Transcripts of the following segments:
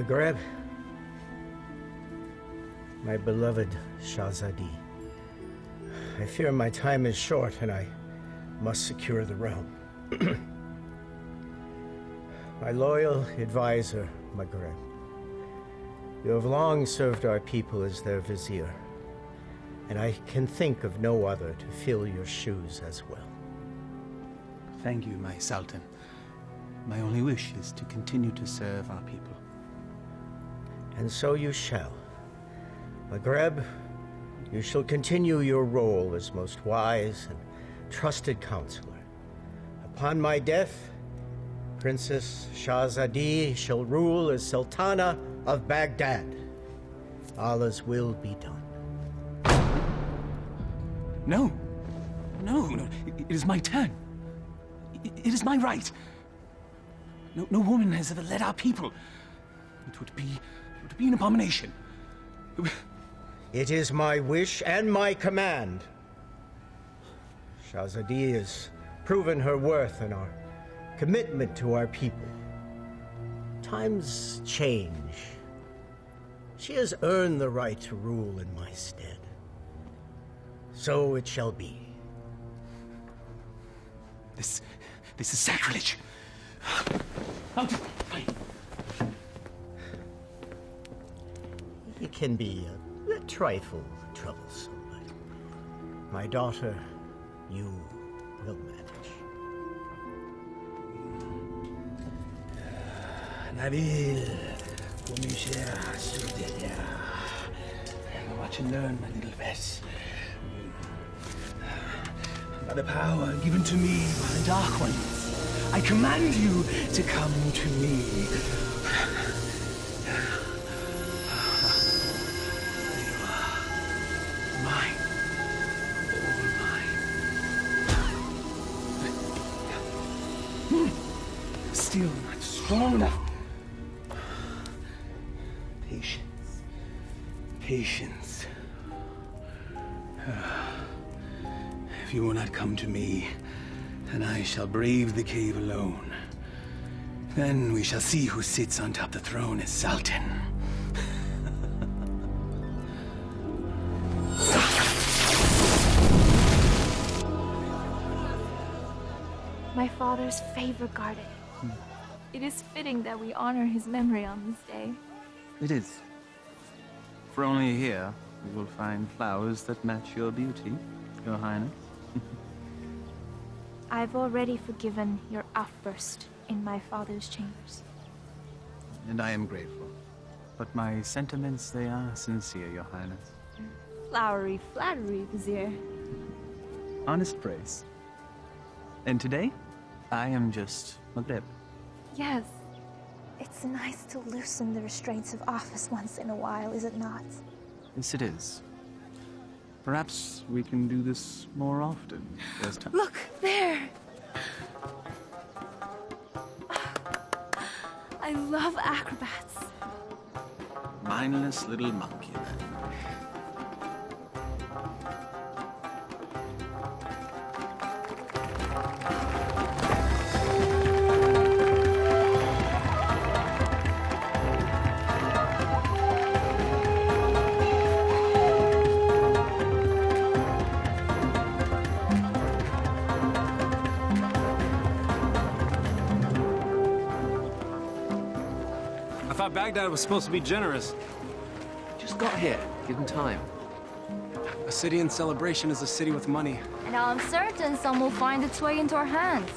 Maghreb, my beloved Shahzadi, I fear my time is short and I must secure the realm. My loyal advisor, Maghreb, you have long served our people as their vizier, and I can think of no other to fill your shoes as well. Thank you, my Sultan. My only wish is to continue to serve our people. And so you shall. Maghreb, you shall continue your role as most wise and trusted counselor. Upon my death, Princess Shahzadi shall rule as Sultana of Baghdad. Allah's will be done. No. No. It is my turn. It is my right. No woman has ever led our people. It would be an abomination. It is my wish and my command. Shahzadi has proven her worth and our commitment to our people. Times change. She has earned the right to rule in my stead. So it shall be. This is sacrilege. Out! It can be a trifle troublesome, but my daughter, you will manage. Nabil, watch and learn, my little Bess. By the power given to me by the Dark Ones, I command you to come to me. Mine. All mine. Still not strong enough. Patience. If you will not come to me, then I shall brave the cave alone. Then we shall see who sits on top the throne as Sultan. My father's favorite garden. It is fitting that we honor his memory on this day. It is. For only here you will find flowers that match your beauty, Your Highness. I've already forgiven your outburst in my father's chambers. And I am grateful. But my sentiments, they are sincere, Your Highness. Flowery flattery, Vizier. Honest praise. And today, I am just Maghreb. Yes. It's nice to loosen the restraints of office once in a while, is it not? Yes, it is. Perhaps we can do this more often. Look, there! I love acrobats. Mindless little monkey, then. Baghdad was supposed to be generous. Just got here. Give him time. A city in celebration is a city with money. And I'm certain some will find its way into our hands.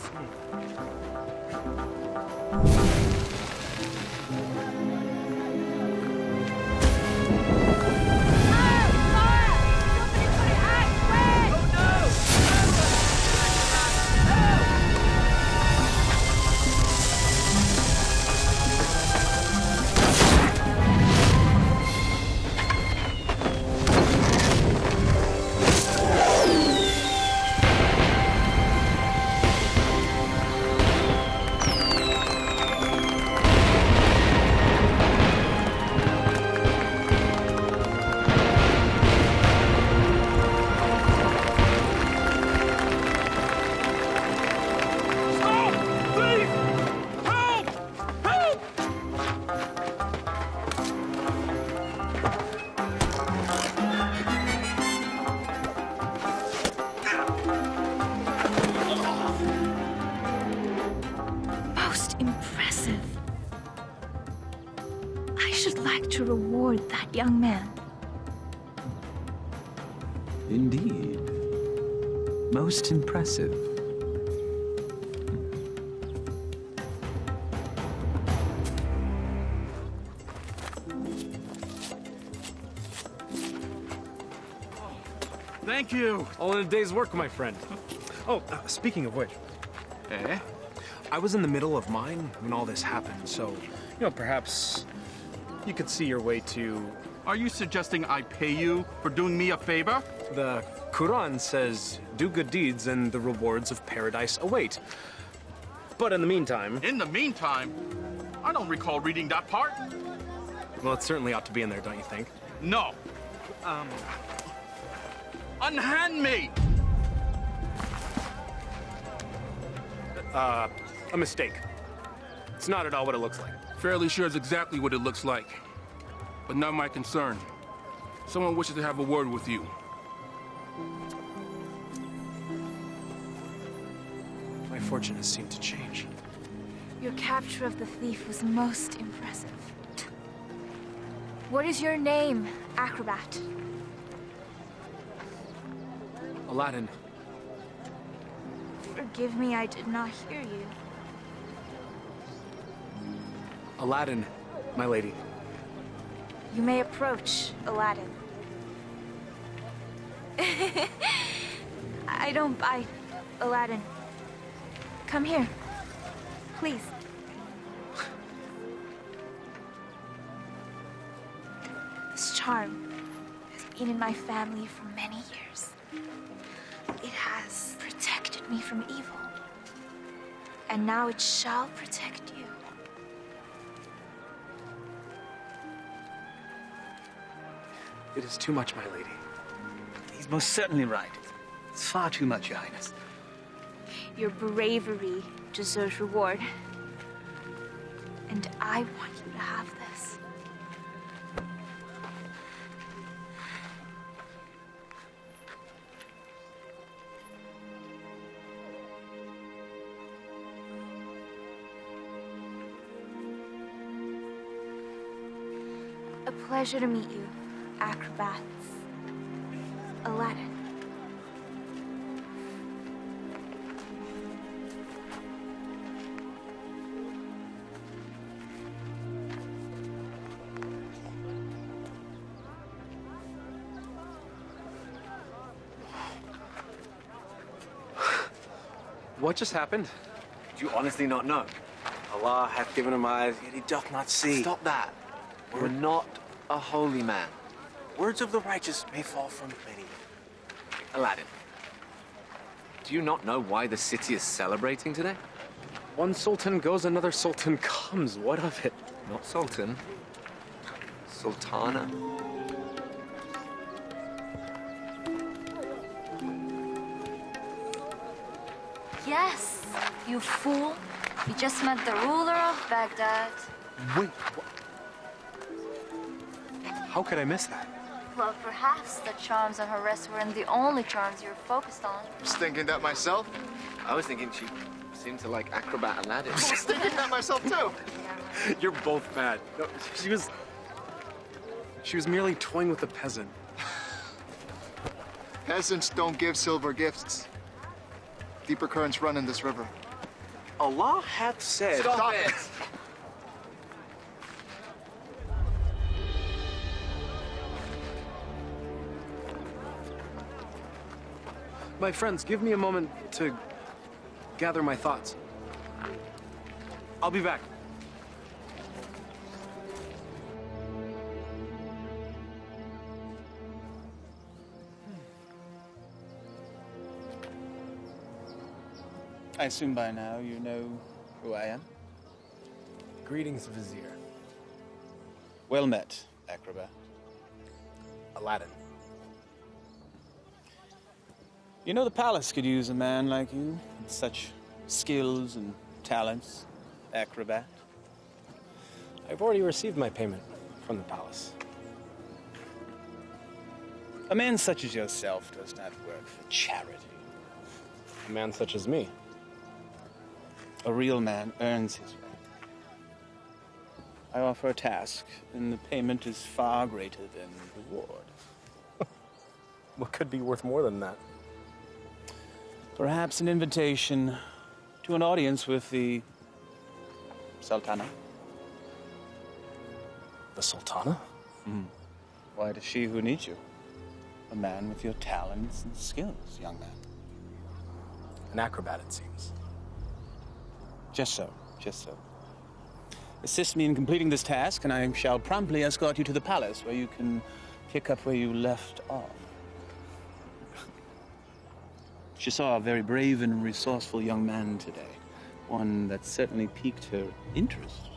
that young man. Indeed. Most impressive. Thank you. All in a day's work, my friend. Oh, speaking of which. Eh? I was in the middle of mine when all this happened, so, perhaps you could see your way to... Are you suggesting I pay you for doing me a favor? The Quran says, do good deeds and the rewards of paradise await. But in the meantime... In the meantime, I don't recall reading that part. Well, it certainly ought to be in there, don't you think? No. Unhand me! A mistake. It's not at all what it looks like. Fairly sure it's exactly what it looks like. But not my concern. Someone wishes to have a word with you. My fortune has seemed to change. Your capture of the thief was most impressive. What is your name, acrobat? Aladdin. Forgive me, I did not hear you. Aladdin, my lady. You may approach, Aladdin. I don't bite, Aladdin. Come here, please. This charm has been in my family for many years. It has protected me from evil. And now it shall protect you. It is too much, my lady. He's most certainly right. It's far too much, Your Highness. Your bravery deserves reward. And I want you to have this. A pleasure to meet you, acrobats. Aladdin. What just happened? Do you honestly not know? Allah hath given him eyes, yet he doth not see. Stop that. We're not a holy man. Words of the righteous may fall from many. Aladdin. Do you not know why the city is celebrating today? One sultan goes, another sultan comes. What of it? Not sultan. Sultana. Yes, you fool. You just met the ruler of Baghdad. Wait, what? How could I miss that? Well, perhaps the charms on her wrist weren't the only charms you were focused on. I was thinking that myself. I was thinking she seemed to like acrobat Aladdin. I was thinking that myself too. You're both bad. No, she was merely toying with a peasant. Peasants don't give silver gifts. Deeper currents run in this river. Allah hath said... Stop it! My friends, give me a moment to gather my thoughts. I'll be back. I assume by now you know who I am. Greetings, Vizier. Well met, acrobat. Aladdin. You know the palace could use a man like you, with such skills and talents, acrobat. I've already received my payment from the palace. A man such as yourself does not work for charity. A man such as me. A real man earns his way. I offer a task, and the payment is far greater than the reward. What could be worth more than that? Perhaps an invitation to an audience with the Sultana. The Sultana? Why, it is she who needs you. A man with your talents and skills, young man. An acrobat, it seems. Just so, just so. Assist me in completing this task, and I shall promptly escort you to the palace, where you can pick up where you left off. She saw a very brave and resourceful young man today. One that certainly piqued her interest.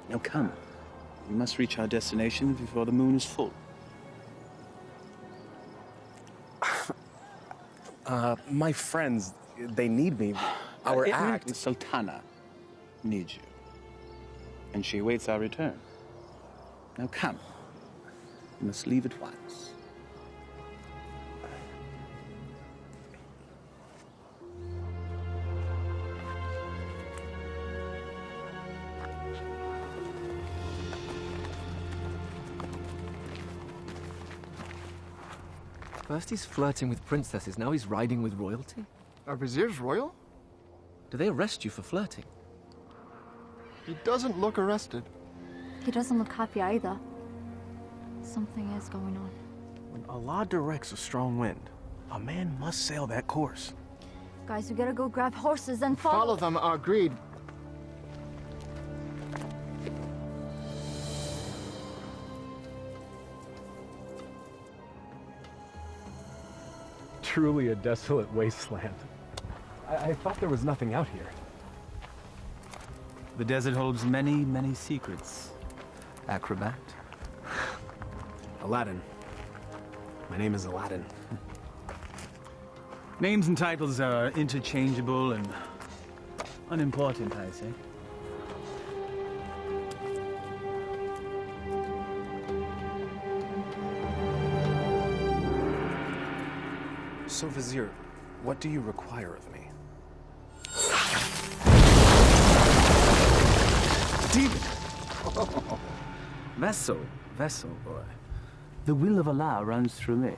Now come. We must reach our destination before the moon is full. My friends, they need me. Our act. The Sultana needs you. And she awaits our return. Now come. We must leave at once. First he's flirting with princesses, now he's riding with royalty? Are viziers royal? Do they arrest you for flirting? He doesn't look arrested. He doesn't look happy either. Something is going on. When Allah directs a strong wind, a man must sail that course. Guys, we gotta go grab horses and Follow them, agreed. Truly a desolate wasteland. I thought there was nothing out here. The desert holds many, many secrets. Acrobat. Aladdin. My name is Aladdin. Names and titles are interchangeable and unimportant, I say. So, Vizier, what do you require of me? Demon! Vessel, boy. The will of Allah runs through me.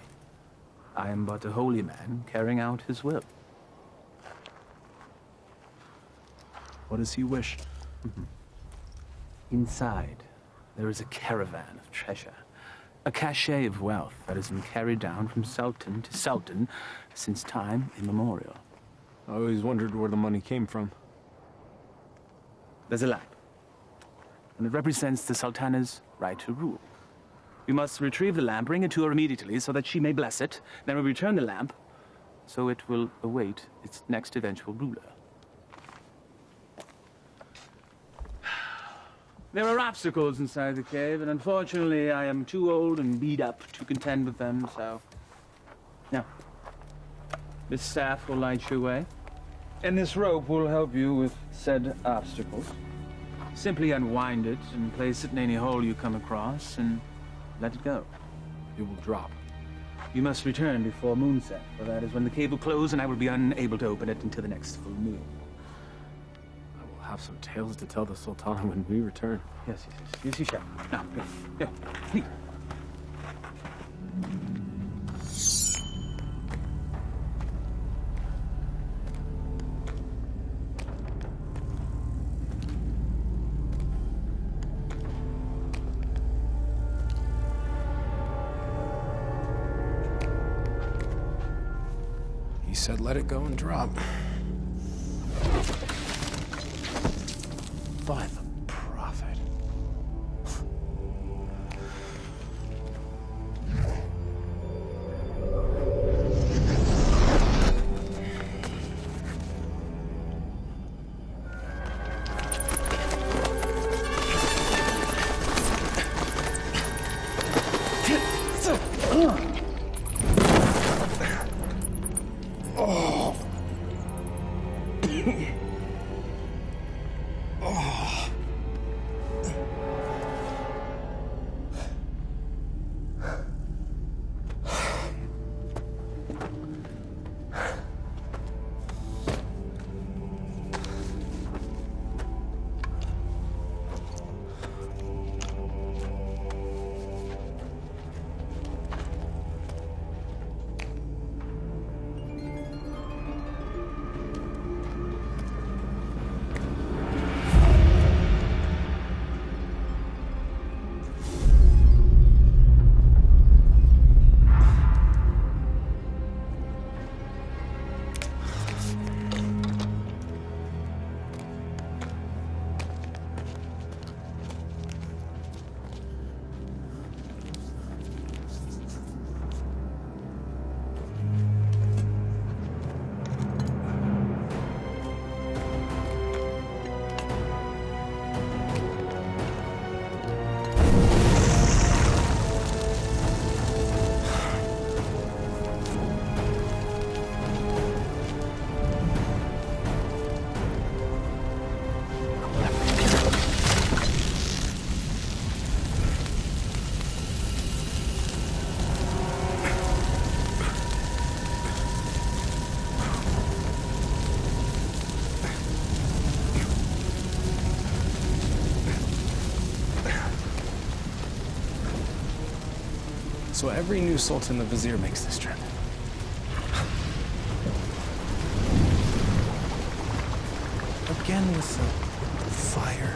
I am but a holy man carrying out his will. What does he wish? Inside, there is a caravan of treasure. A cachet of wealth that has been carried down from sultan to sultan since time immemorial. I always wondered where the money came from. There's a lamp, and it represents the sultana's right to rule. We must retrieve the lamp, bring it to her immediately so that she may bless it. Then we return the lamp, so it will await its next eventual ruler. There are obstacles inside the cave, and unfortunately I am too old and beat up to contend with them, so... Now, this staff will light your way, and this rope will help you with said obstacles. Simply unwind it and place it in any hole you come across, and let it go. It will drop. You must return before moonset, for that is when the cave will close, and I will be unable to open it until the next full moon. Have some tales to tell the Sultana when we return. Yes, you shall. Now, go, please. He said let it go and drop. By the prophet. So every new sultan the vizier makes this trip. Again with the fire.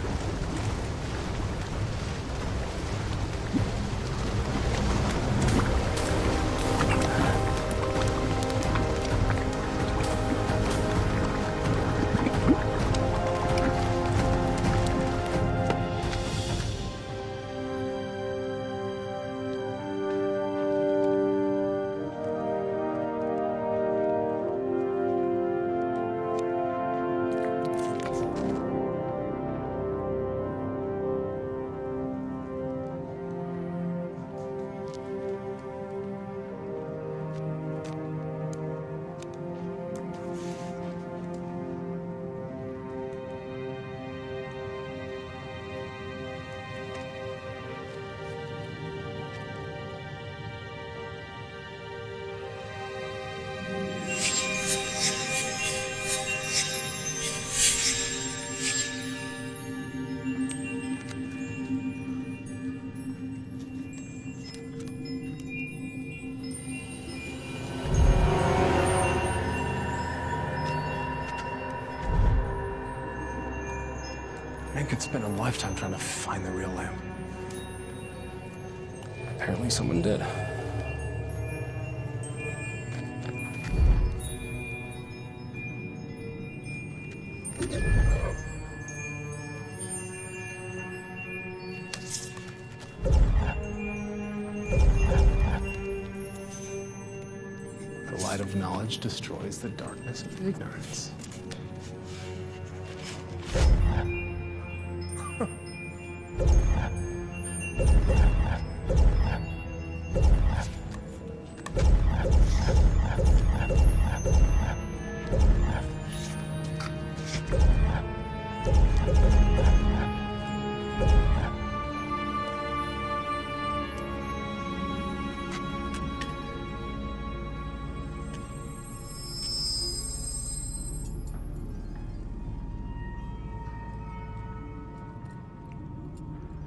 Man could spend a lifetime trying to find the real lamp. Apparently someone did. The light of knowledge destroys the darkness of ignorance.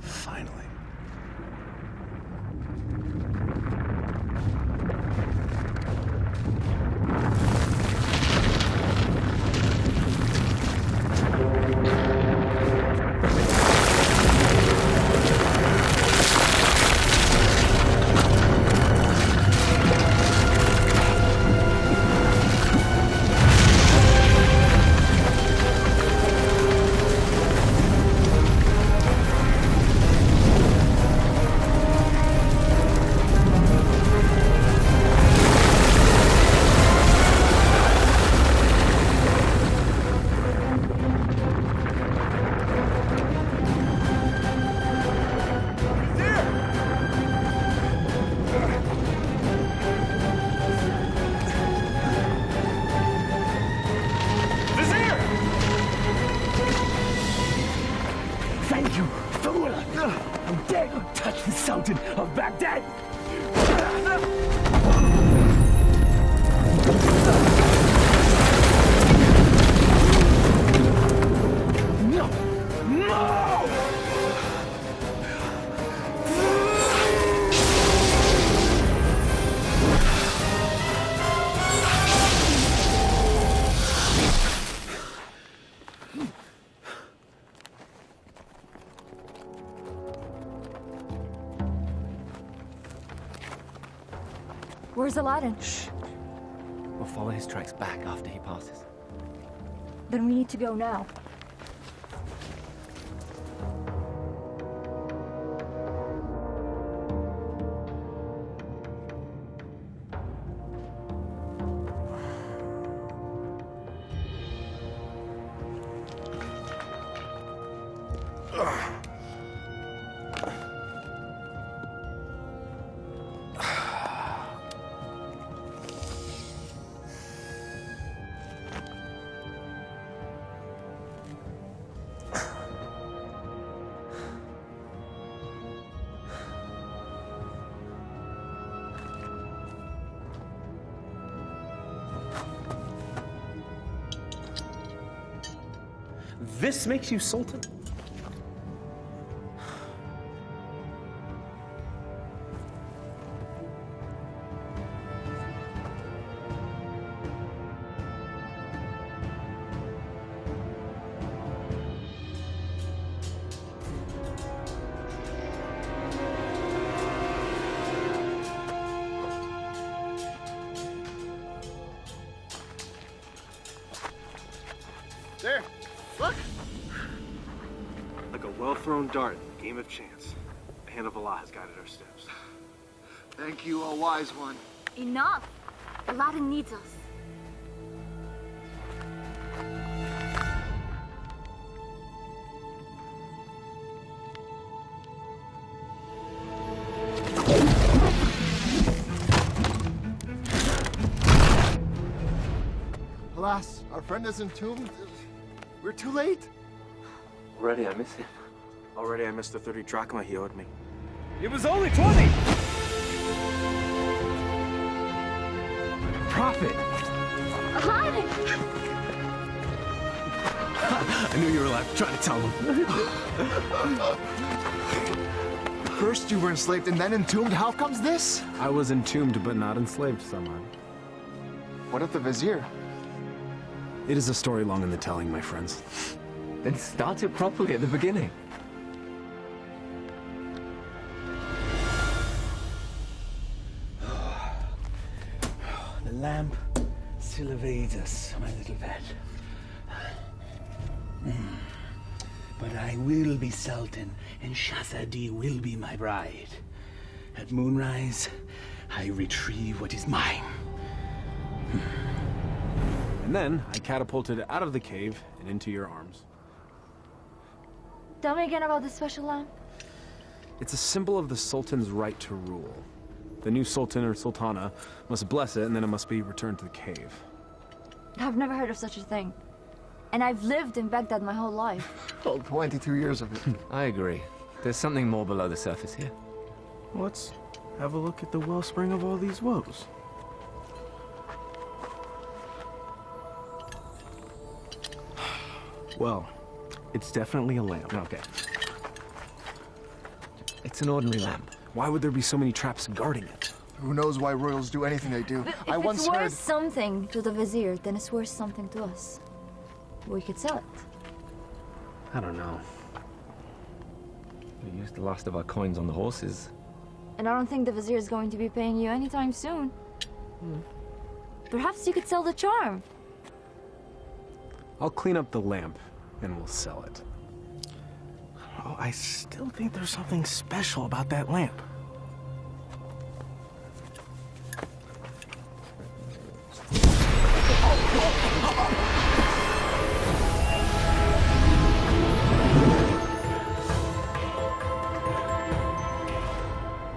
Finally. Thank you, fool! How dare you touch the Sultan of Baghdad! No! No! Where's Aladdin? Shh. We'll follow his tracks back after he passes. Then we need to go now. This makes you Sultan? thrown dart, game of chance. The hand of Allah has guided our steps. Thank you, O wise one. Enough! Aladdin needs us. Alas, our friend is entombed. We're too late. Already I miss him. Already I missed the 30 drachma he owed me. It was only 20! Prophet! Aladdin! I knew you were alive. Trying to tell him. First you were enslaved and then entombed. How comes this? I was entombed but not enslaved, someone. What of the vizier? It is a story long in the telling, my friends. Then start it properly at the beginning. The lamp still evades us, my little pet. But I will be Sultan, and Shahzadi will be my bride. At moonrise, I retrieve what is mine. And then I catapulted out of the cave and into your arms. Tell me again about the special lamp. It's a symbol of the Sultan's right to rule. The new Sultan or Sultana must bless it, and then it must be returned to the cave. I've never heard of such a thing. And I've lived in Baghdad my whole life. Well, 22 years of it. I agree. There's something more below the surface here. Let's have a look at the wellspring of all these woes. Well, it's definitely a lamp. Okay. It's an ordinary lamp. Why would there be so many traps guarding it? Who knows why royals do anything they do? If I once it's worth heard... something to the vizier, then it's worth something to us. We could sell it. I don't know. We used the last of our coins on the horses. And I don't think the vizier is going to be paying you anytime soon. Perhaps you could sell the charm. I'll clean up the lamp, and we'll sell it. Oh, I still think there's something special about that lamp.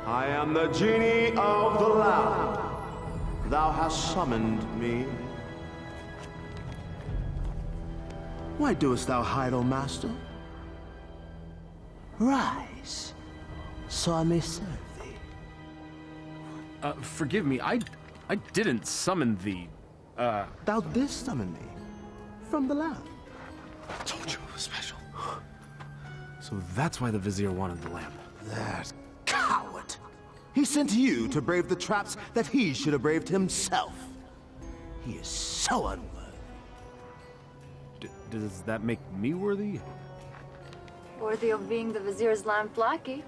I am the genie of the lamp. Thou hast summoned me. Why doest thou hide, O master? Rise, so I may serve thee. Forgive me, I didn't summon thee. Thou didst summon me from the lamp. I told you it was special. So that's why the vizier wanted the lamp. That coward! He sent you to brave the traps that he should have braved himself. He is so unworthy. Does that make me worthy? Worthy of being the vizier's lamp lackey.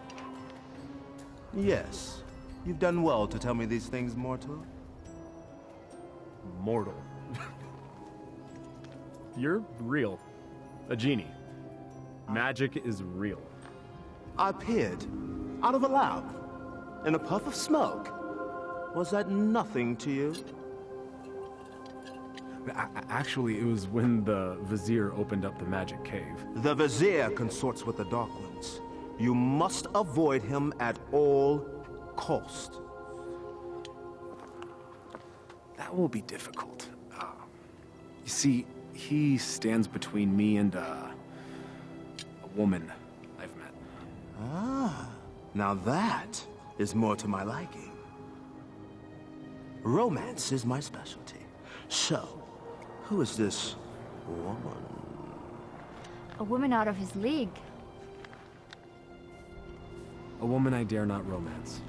Yes. You've done well to tell me these things, mortal. Mortal. You're real. A genie. Magic is real. I appeared out of a lamp in a puff of smoke. Was that nothing to you? Actually, it was when the vizier opened up the magic cave. The vizier consorts with the Dark Ones. You must avoid him at all cost. That will be difficult. You see, he stands between me and a woman I've met. Ah, now that is more to my liking. Romance is my specialty. So, who is this woman? A woman out of his league. A woman I dare not romance.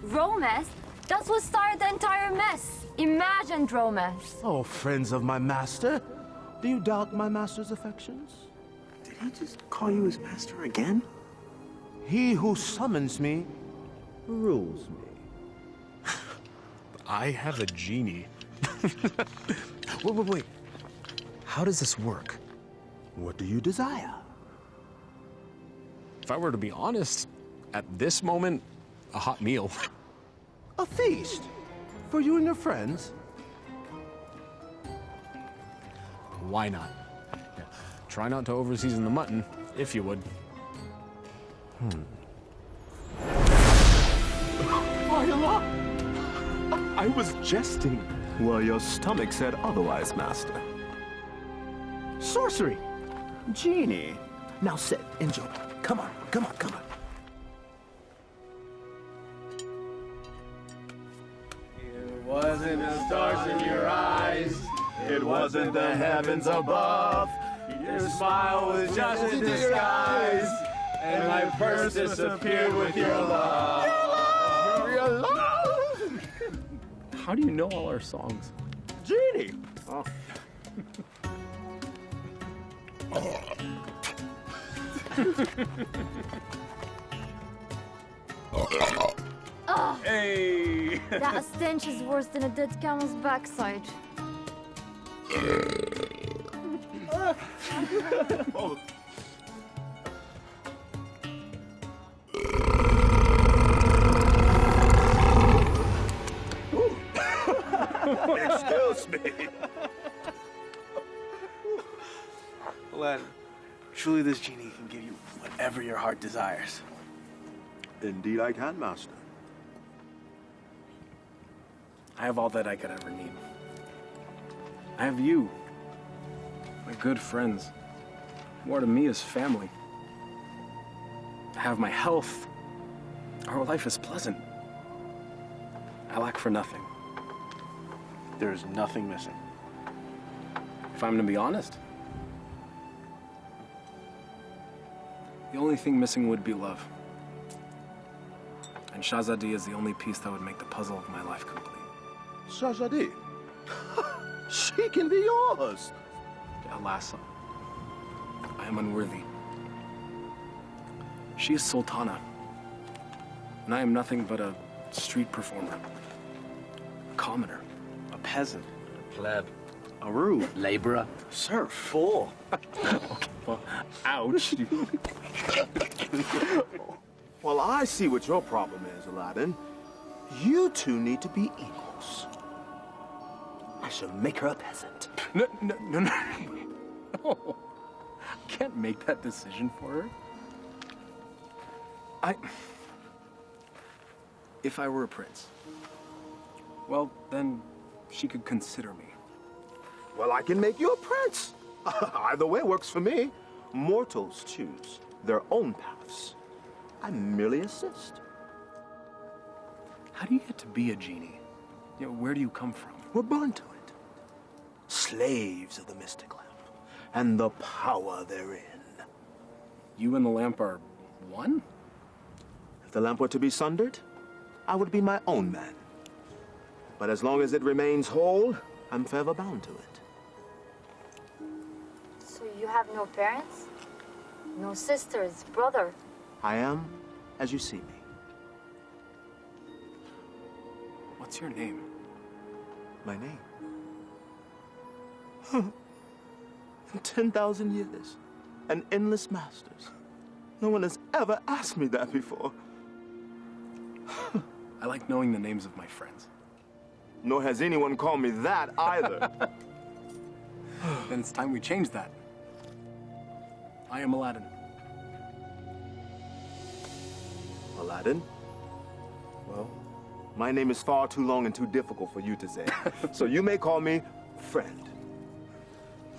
Romance? That's what started the entire mess. Imagined romance. Oh, friends of my master, do you doubt my master's affections? Did he just call you his master again? He who summons me rules me. I have a genie. Wait. How does this work? What do you desire? If I were to be honest, at this moment, a hot meal. A feast? For you and your friends? Why not? Yeah. Try not to overseason the mutton, if you would. I was jesting. Well, your stomach said otherwise, Master. Sorcery! Genie! Now sit, enjoy. Come on, come on, come on. It wasn't the stars in your eyes. It wasn't the heavens above. Your smile was just a disguise. And my purse disappeared with your love. Your love! How do you know all our songs? Genie! Oh. Oh, Hey! that stench is worse than a dead camel's backside. Excuse me. Aladdin, truly this genie can give you whatever your heart desires. Indeed I can, Master. I have all that I could ever need. I have you. My good friends. More to me is family. I have my health. Our life is pleasant. I lack for nothing. There is nothing missing. If I'm to be honest, the only thing missing would be love. And Shahzadi is the only piece that would make the puzzle of my life complete. Shahzadi. She can be yours. Alas, I am unworthy. She is Sultana, and I am nothing but a street performer, a commoner, A peasant, Pleb. a rube, Laborer. serf, fool. Well, ouch. Well, I see what your problem is, Aladdin. You two need to be equals. I shall make her a peasant. No. No. I can't make that decision for her. If I were a prince, well, then she could consider me. Well, I can make you a prince. Either way works for me. Mortals choose their own paths. I merely assist. How do you get to be a genie? You know, where do you come from? We're born to it. Slaves of the mystic lamp and the power therein. You and the lamp are one? If the lamp were to be sundered, I would be my own man. But as long as it remains whole, I'm forever bound to it. So you have no parents? No sisters, brother? I am as you see me. What's your name? My name? In 10,000 years and endless masters, no one has ever asked me that before. I like knowing the names of my friends. Nor has anyone called me that either. Then it's time we change that. I am Aladdin. Aladdin? Well, my name is far too long and too difficult for you to say. So you may call me friend.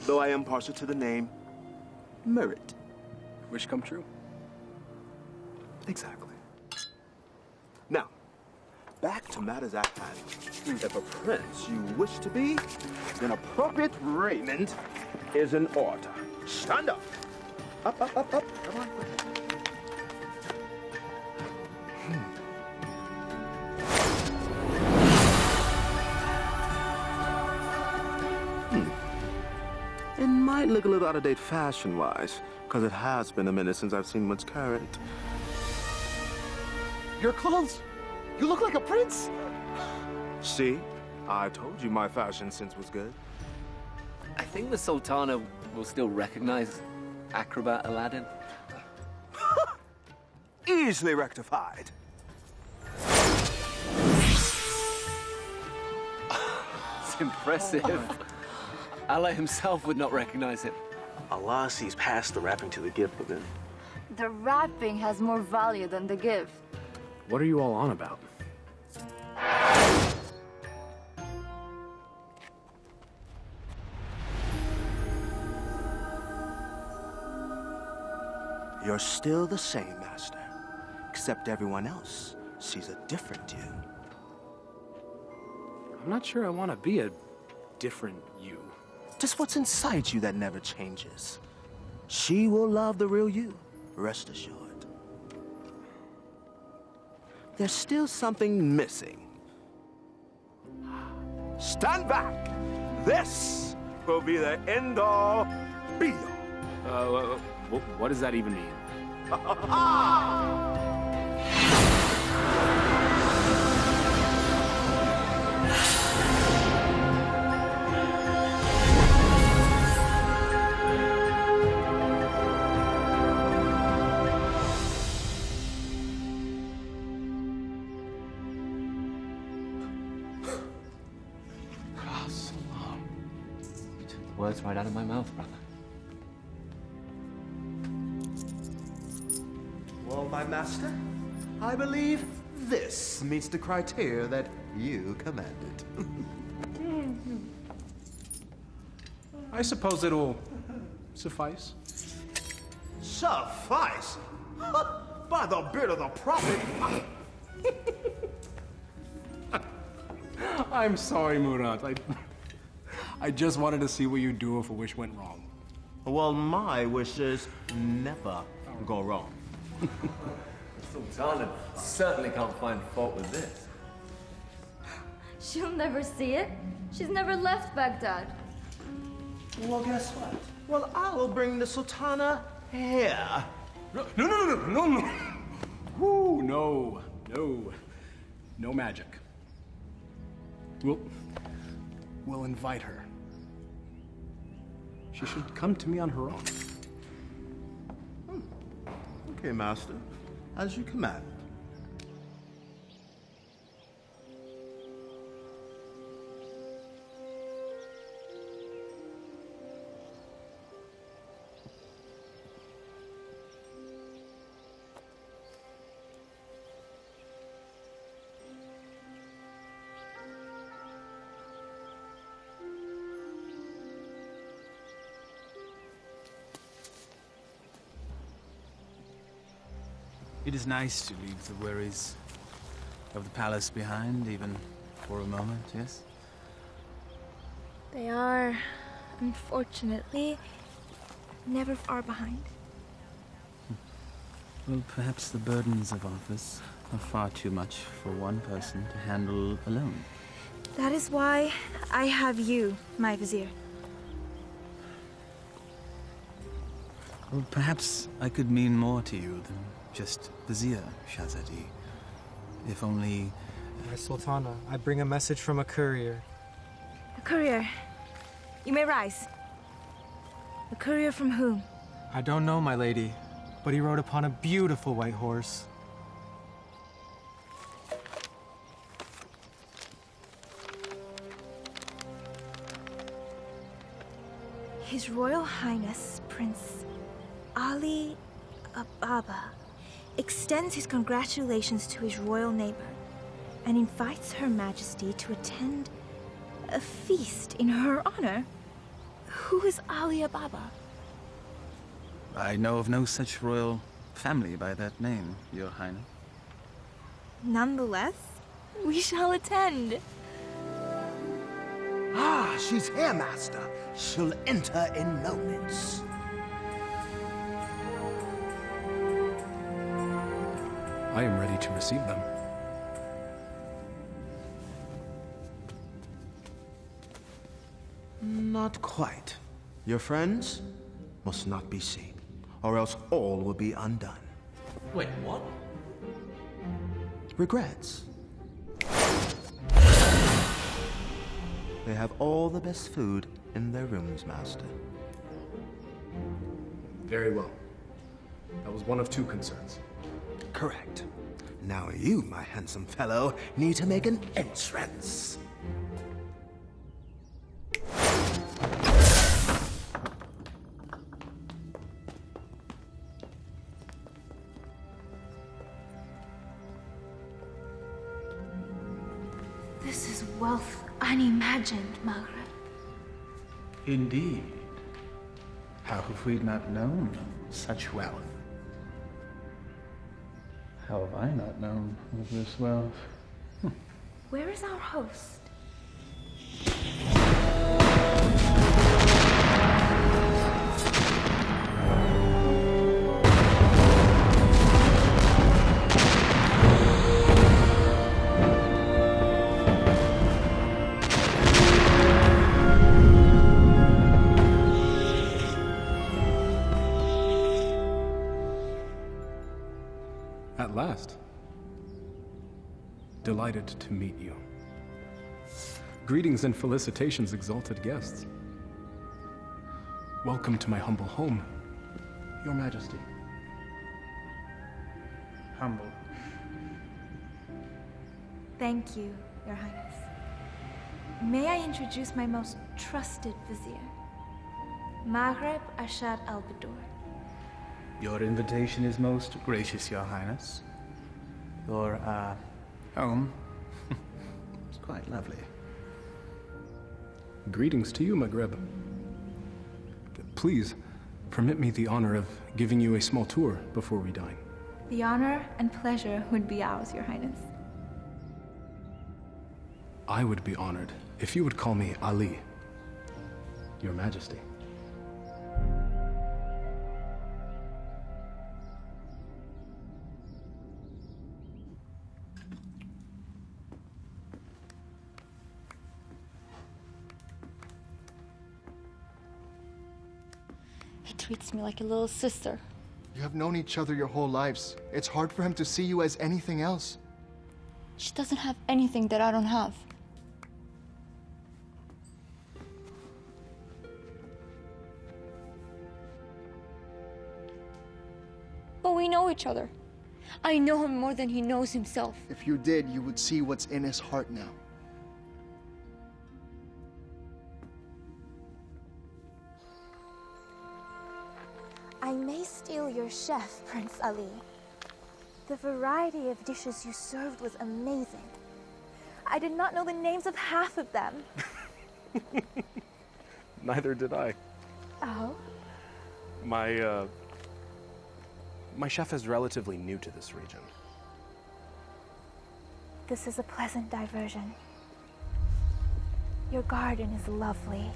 Though I am partial to the name Merit. Wish come true. Exactly. Now, back to matters at hand. If a prince you wish to be, then appropriate raiment is in order. Stand up. Up. Come on. It might look a little out of date fashion-wise, because it has been a minute since I've seen what's current. Your clothes? You look like a prince. See? I told you my fashion sense was good. I think the Sultana will still recognize acrobat Aladdin. easily rectified. It's impressive. Allah himself would not recognize it. Allah sees past the wrapping to the gift within. The wrapping has more value than the gift. What are you all on about? You're still the same, Master, except everyone else sees a different you. I'm not sure I want to be a different you. Just what's inside you that never changes. She will love the real you, rest assured. There's still something missing. Stand back! This will be the end-all, be-all. What does that even mean? Words right out of my mouth, brother. Well, my master, I believe this meets the criteria that you commanded. I suppose it'll suffice. Suffice? By the beard of the prophet! I'm sorry, Murad. I just wanted to see what you'd do if a wish went wrong. Well, my wishes never go wrong. Sultana certainly can't find fault with this. She'll never see it. She's never left Baghdad. Well, guess what? Well, I will bring the Sultana here. No. Woo, no. No magic. We'll invite her. She should come to me on her own. Okay, Master. As you command. It is nice to leave the worries of the palace behind, even for a moment, yes? They are, unfortunately, never far behind. Well, perhaps the burdens of office are far too much for one person to handle alone. That is why I have you, my vizier. Well, perhaps I could mean more to you than just vizier, Shahzadi. If only... My Sultana, I bring a message from a courier. A courier? You may rise. A courier from whom? I don't know, my lady, but he rode upon a beautiful white horse. His Royal Highness, Prince Ali Ababa, extends his congratulations to his royal neighbor and invites Her Majesty to attend a feast in her honor. Who is Ali Ababa? I know of no such royal family by that name, Your Highness. Nonetheless, we shall attend. Ah, she's here, Master. She'll enter in moments. I am ready to receive them. Not quite. Your friends must not be seen, or else all will be undone. Wait, what? Regrets. They have all the best food in their rooms, Master. Very well. That was one of two concerns. correct. Now you, my handsome fellow, need to make an entrance. This is wealth unimagined, Margaret. Indeed. How have we not known such wealth? How have I not known of this wealth? Where is our host? At last. Delighted to meet you. Greetings and felicitations, exalted guests. Welcome to my humble home, Your Majesty. Humble. Thank you, Your Highness. May I introduce my most trusted vizier, Maghreb Ashad al-Badur. Your invitation is most gracious, Your Highness. Your, home is quite lovely. Greetings to you, Maghreb. Please, permit me the honor of giving you a small tour before we dine. The honor and pleasure would be ours, Your Highness. I would be honored if you would call me Ali, Your Majesty. He treats me like a little sister. You have known each other your whole lives. It's hard for him to see you as anything else. She doesn't have anything that I don't have. But we know each other. I know him more than he knows himself. If you did, you would see what's in his heart now. I may steal your chef, Prince Ali. The variety of dishes you served was amazing. I did not know the names of half of them. Neither did I. Oh? My chef is relatively new to this region. This is a pleasant diversion. Your garden is lovely.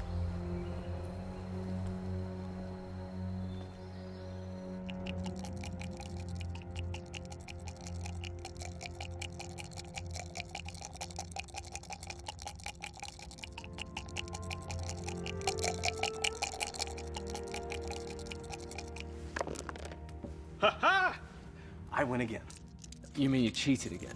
Ha-ha! I win again. You mean you cheated again?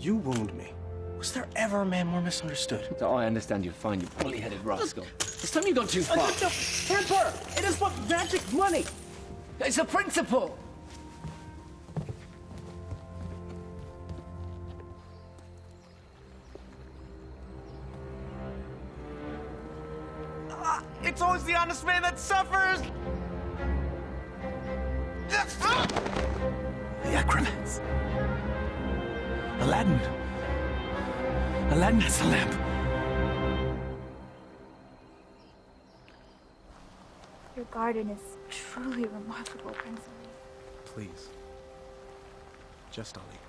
You wound me. Was there ever a man more misunderstood? Oh, I understand you're fine, you bully-headed rascal. This time you've gone too far. Temper! It is but magic money! It's a principle! It's always the honest man that suffers! The acrobats. Aladdin. Aladdin has the lamp. Your garden is truly remarkable, Prince Ali. Please. Just Ali.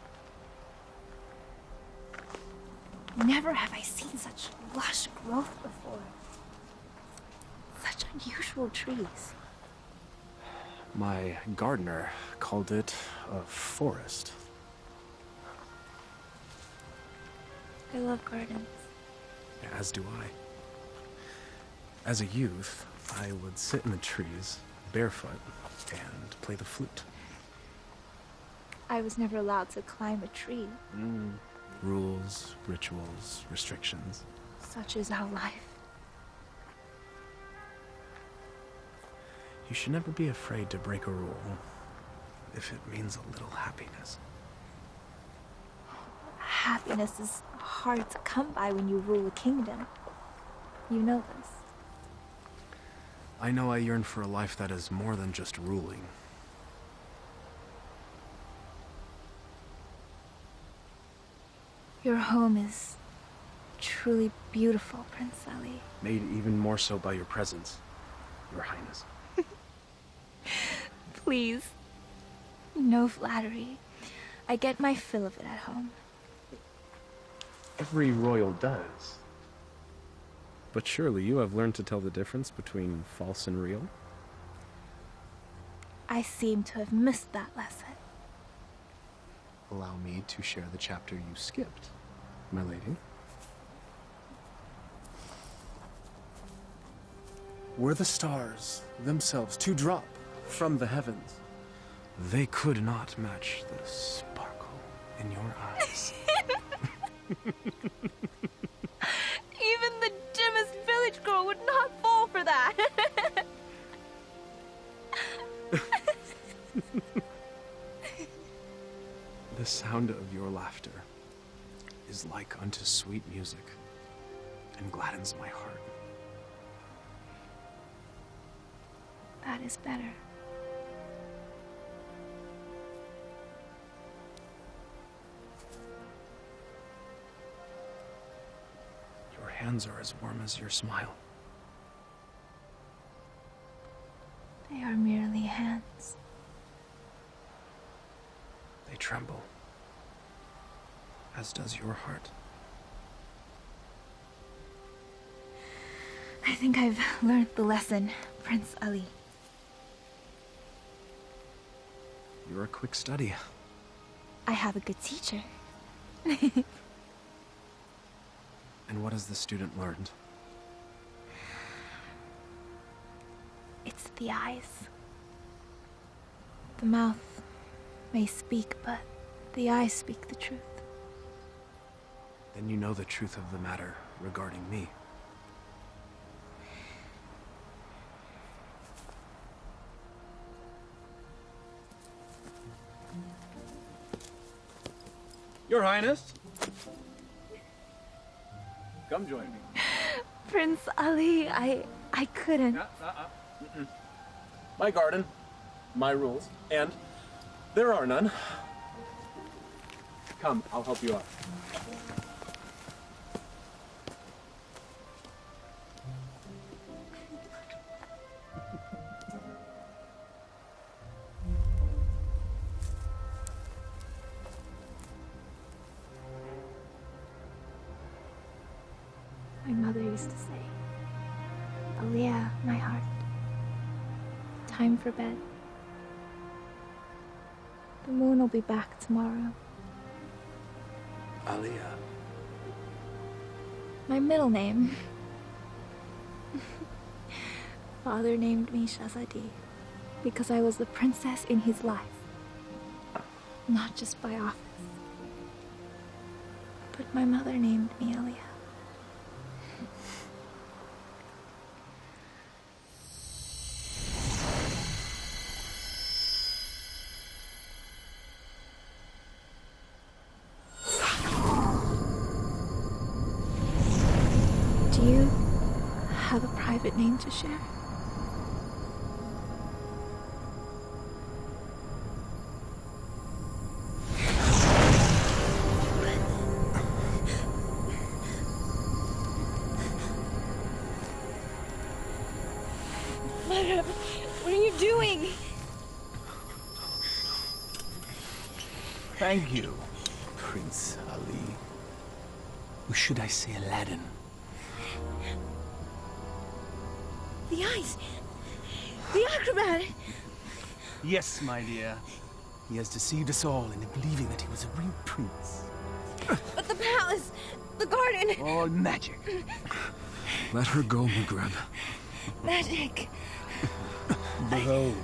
Never have I seen such lush growth before. Such unusual trees. My gardener called it a forest. I love gardens. As do I. As a youth, I would sit in the trees, barefoot, and play the flute. I was never allowed to climb a tree. Rules, rituals, restrictions. Such is our life. You should never be afraid to break a rule. if it means a little happiness. Happiness is hard to come by when you rule a kingdom. You know this. I know I yearn for a life that is more than just ruling. Your home is truly beautiful, Prince Ali. Made even more so by your presence, Your Highness. Please. No flattery. I get my fill of it at home. Every royal does. But surely you have learned to tell the difference between false and real? I seem to have missed that lesson. Allow me to share the chapter you skipped, my lady. Were the stars themselves to drop from the heavens, they could not match the sparkle in your eyes. Even the dimmest village girl would not fall for that. The sound of your laughter is like unto sweet music and gladdens my heart. That is better. Your hands are as warm as your smile. They are merely hands. They tremble, as does your heart. I think I've learned the lesson, Prince Ali. You're a quick study. I have a good teacher. And what has the student learned? It's the eyes. The mouth may speak, but the eyes speak the truth. Then you know the truth of the matter regarding me. Your Highness. Come join me. Prince Ali, I couldn't. My garden, my rules, and there are none. Come, I'll help you out. My mother used to say, Aliyah, my heart, time for bed. The moon will be back tomorrow. Aliyah. My middle name. Father named me Shahzadi because I was the princess in his life, not just by office. But my mother named me Aliyah. Do you have a private name to share? Mother, what are you doing? Thank you, Prince Ali. Or should I say Aladdin? The eyes! The acrobat! Yes, my dear. He has deceived us all into believing that he was a real prince. But the palace! The garden! All magic. Let her go, Maghreb. Magic! Behold.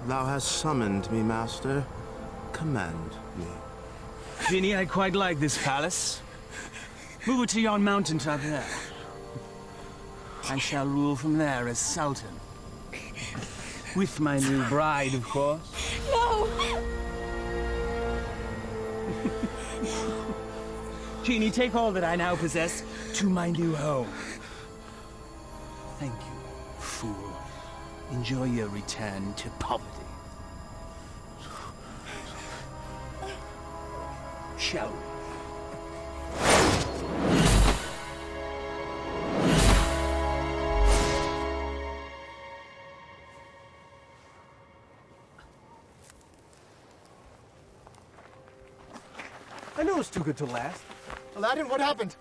Thou hast summoned me, master. Command me. Genie, I quite like this palace. Move it to yon mountaintop there. I shall rule from there as Sultan. With my new bride, of course. No! Genie, take all that I now possess to my new home. Thank you, fool. Enjoy your return to poverty. Shall we? I knew it was too good to last. Aladdin, what happened?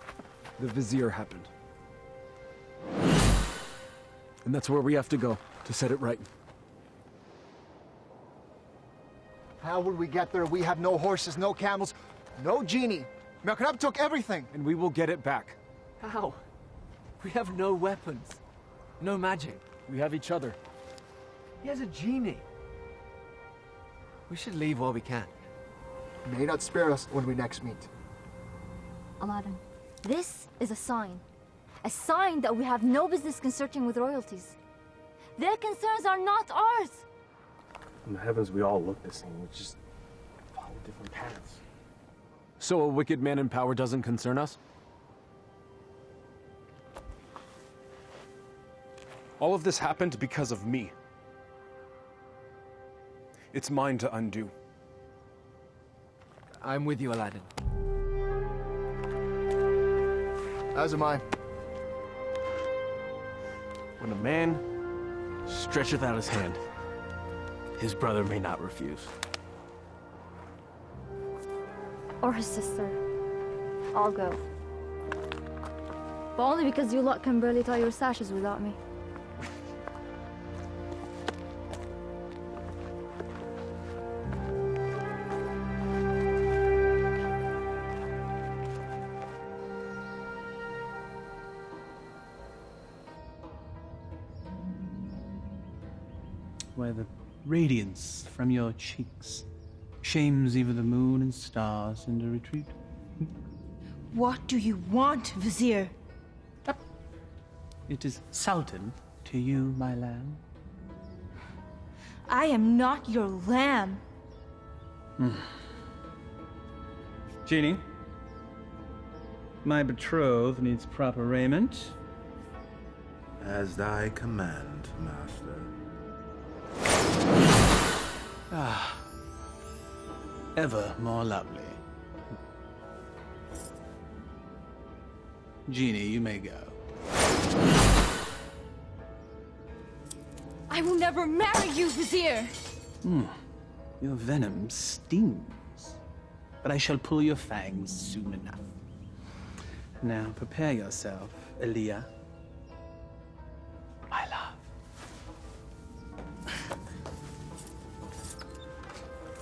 The Vizier happened. And that's where we have to go, to set it right. How will we get there? We have no horses, no camels, no genie. Mekrab took everything. And we will get it back. How? We have no weapons. No magic. We have each other. He has a genie. We should leave while we can. May not spare us when we next meet. Aladdin, this is a sign. A sign that we have no business consorting with royalties. Their concerns are not ours. In the heavens, we all look the same. We just follow different paths. So a wicked man in power doesn't concern us? All of this happened because of me. It's mine to undo. I'm with you, Aladdin. As am I. When a man stretcheth out his hand, his brother may not refuse. Or his sister. I'll go. But only because you lot can barely tie your sashes without me. Where the radiance from your cheeks shames even the moon and stars into retreat. What do you want, Vizier? It is Sultan to you, my lamb. I am not your lamb. Genie, my betrothed needs proper raiment. As thy command, master. Ah, ever more lovely. Genie, you may go. I will never marry you, Vizier. Your venom stings, but I shall pull your fangs soon enough. Now prepare yourself, Aaliyah. My love.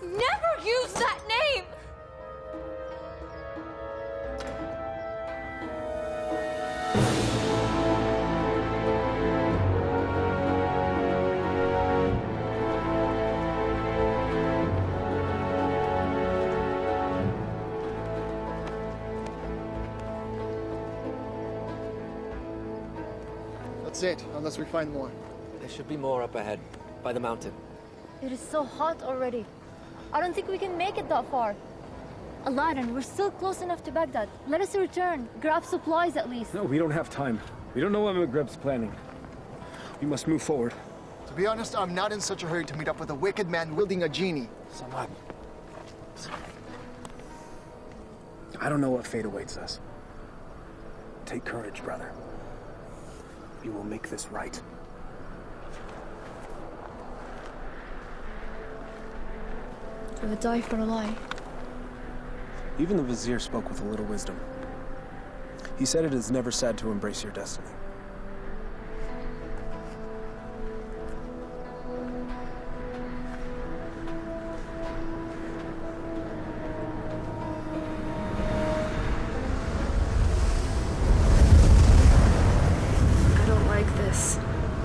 Never use that name! That's it, unless we find more. There should be more up ahead, by the mountain. It is so hot already. I don't think we can make it that far. Aladdin, we're still close enough to Baghdad. Let us return, grab supplies at least. No, we don't have time. We don't know what Magreb's planning. We must move forward. To be honest, I'm not in such a hurry to meet up with a wicked man wielding a genie. Samad. I don't know what fate awaits us. Take courage, brother. We will make this right. I would die for a lie. Even the Vizier spoke with a little wisdom. He said it is never sad to embrace your destiny. I don't like this.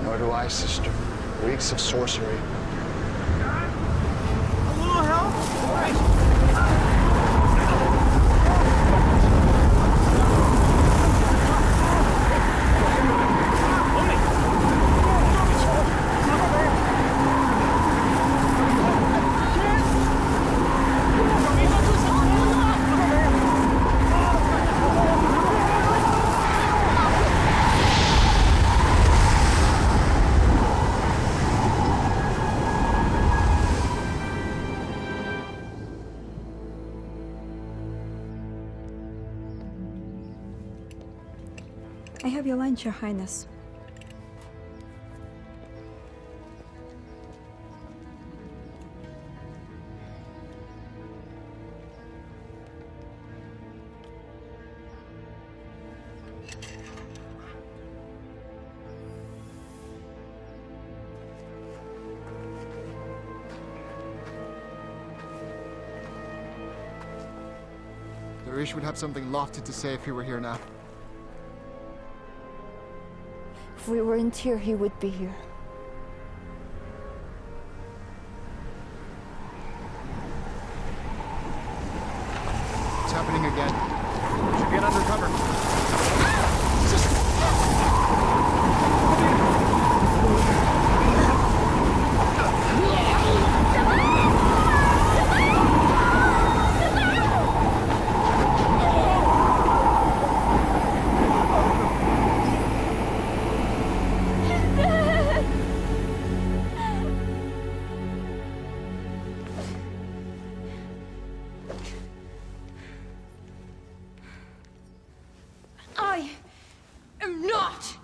Nor do I, sister. Weeks of sorcery. A little help? All right. have your lunch, Your Highness. Darish would have something lofty to say if he were here now. If we weren't here, he would be here. It's happening again. We should get under cover. I am not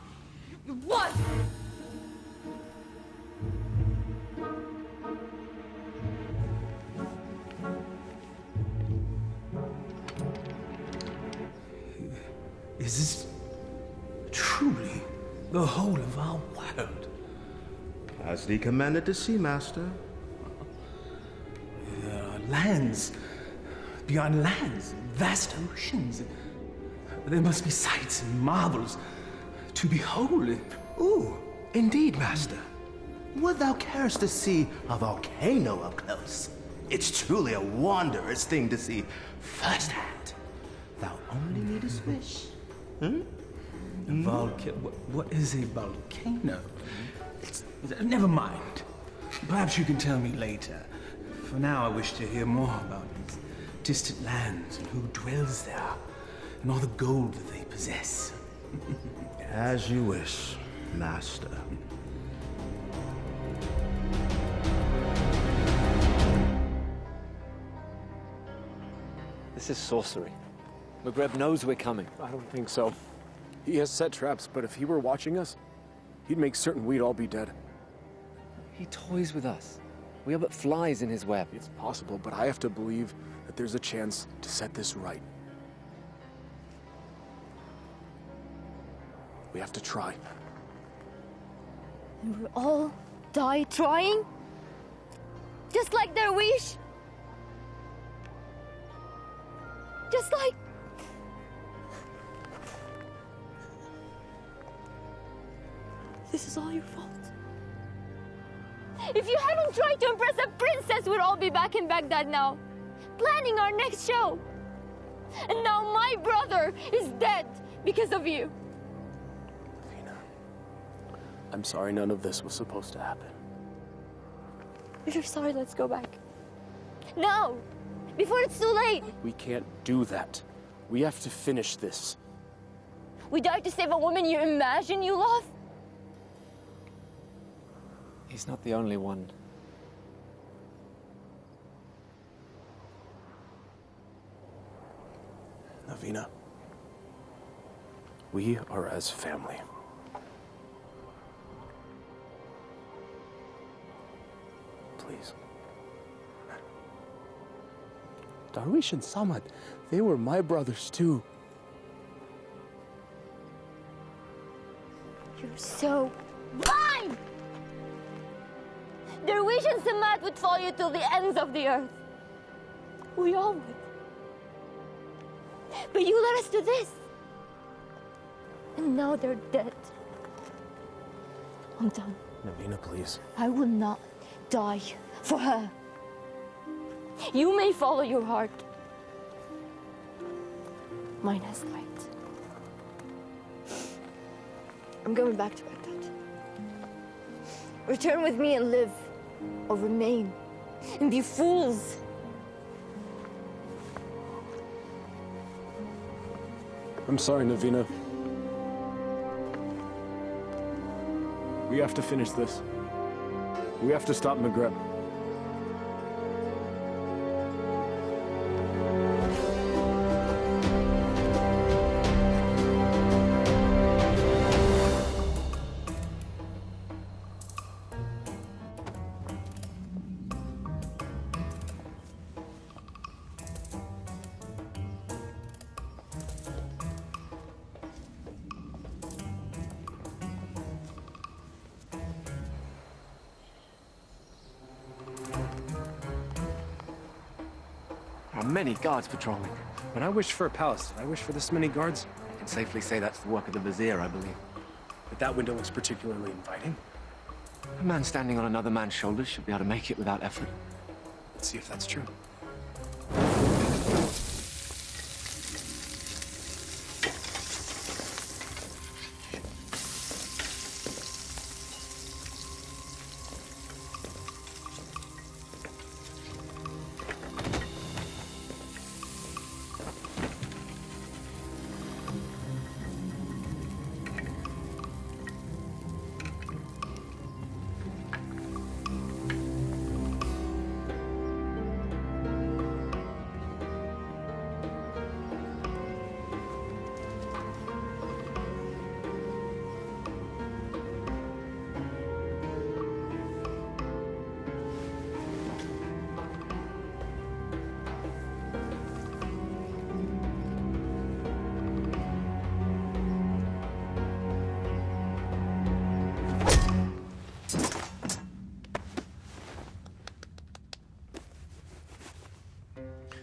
your wife. Is this truly the whole of our world? As thee commanded to see, Master. There are lands beyond lands, vast oceans. There must be sights and marvels to behold. Ooh, indeed, Master. Would thou carest to see a volcano up close? It's truly a wondrous thing to see firsthand. Thou only needest wish. What is a volcano? Never mind. Perhaps you can tell me later. For now, I wish to hear more about these distant lands and who dwells there, and all the gold that they possess. As you wish, Master. This is sorcery. Magreb knows we're coming. I don't think so. He has set traps, but if he were watching us, he'd make certain we'd all be dead. He toys with us. We are but flies in his web. It's possible, but I have to believe that there's a chance to set this right. We have to try. And we'll all die trying? Just like their wish? Just like... This is all your fault. If you hadn't tried to impress a princess, we'd all be back in Baghdad now, planning our next show. And now my brother is dead because of you. I'm sorry none of this was supposed to happen. If you're sorry, let's go back. Now! Before it's too late! We can't do that. We have to finish this. We died to save a woman you imagine you love? He's not the only one. Navina, we are as family. Please. Darwish and Samad, they were my brothers too. You're so blind! Darwish and Samad would follow you till the ends of the earth. We all would. But you led us to this. And now they're dead. I'm done. Navina, please. I will not die for her. You may follow your heart. Mine has light. I'm going back to Baghdad. Return with me and live, or remain and be fools. I'm sorry, Navina. We have to finish this. We have to stop Magreb. many guards patrolling. When I wished for a palace, did I wish for this many guards? I can safely say that's the work of the vizier, I believe. But that window looks particularly inviting. A man standing on another man's shoulders should be able to make it without effort. Let's see if that's true.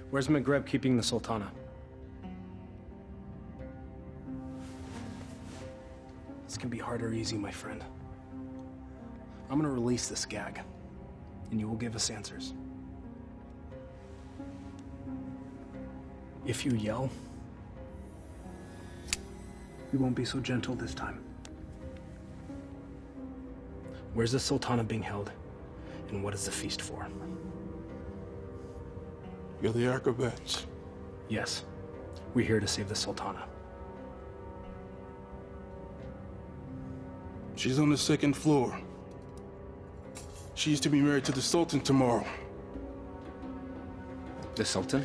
Where's Maghreb keeping the Sultana? This can be hard or easy, my friend. I'm gonna release this gag, and you will give us answers. If you yell, we won't be so gentle this time. Where's the Sultana being held, and what is the feast for? You're the acrobats. Yes, we're here to save the Sultana. She's on the second floor. She's to be married to the Sultan tomorrow. The Sultan?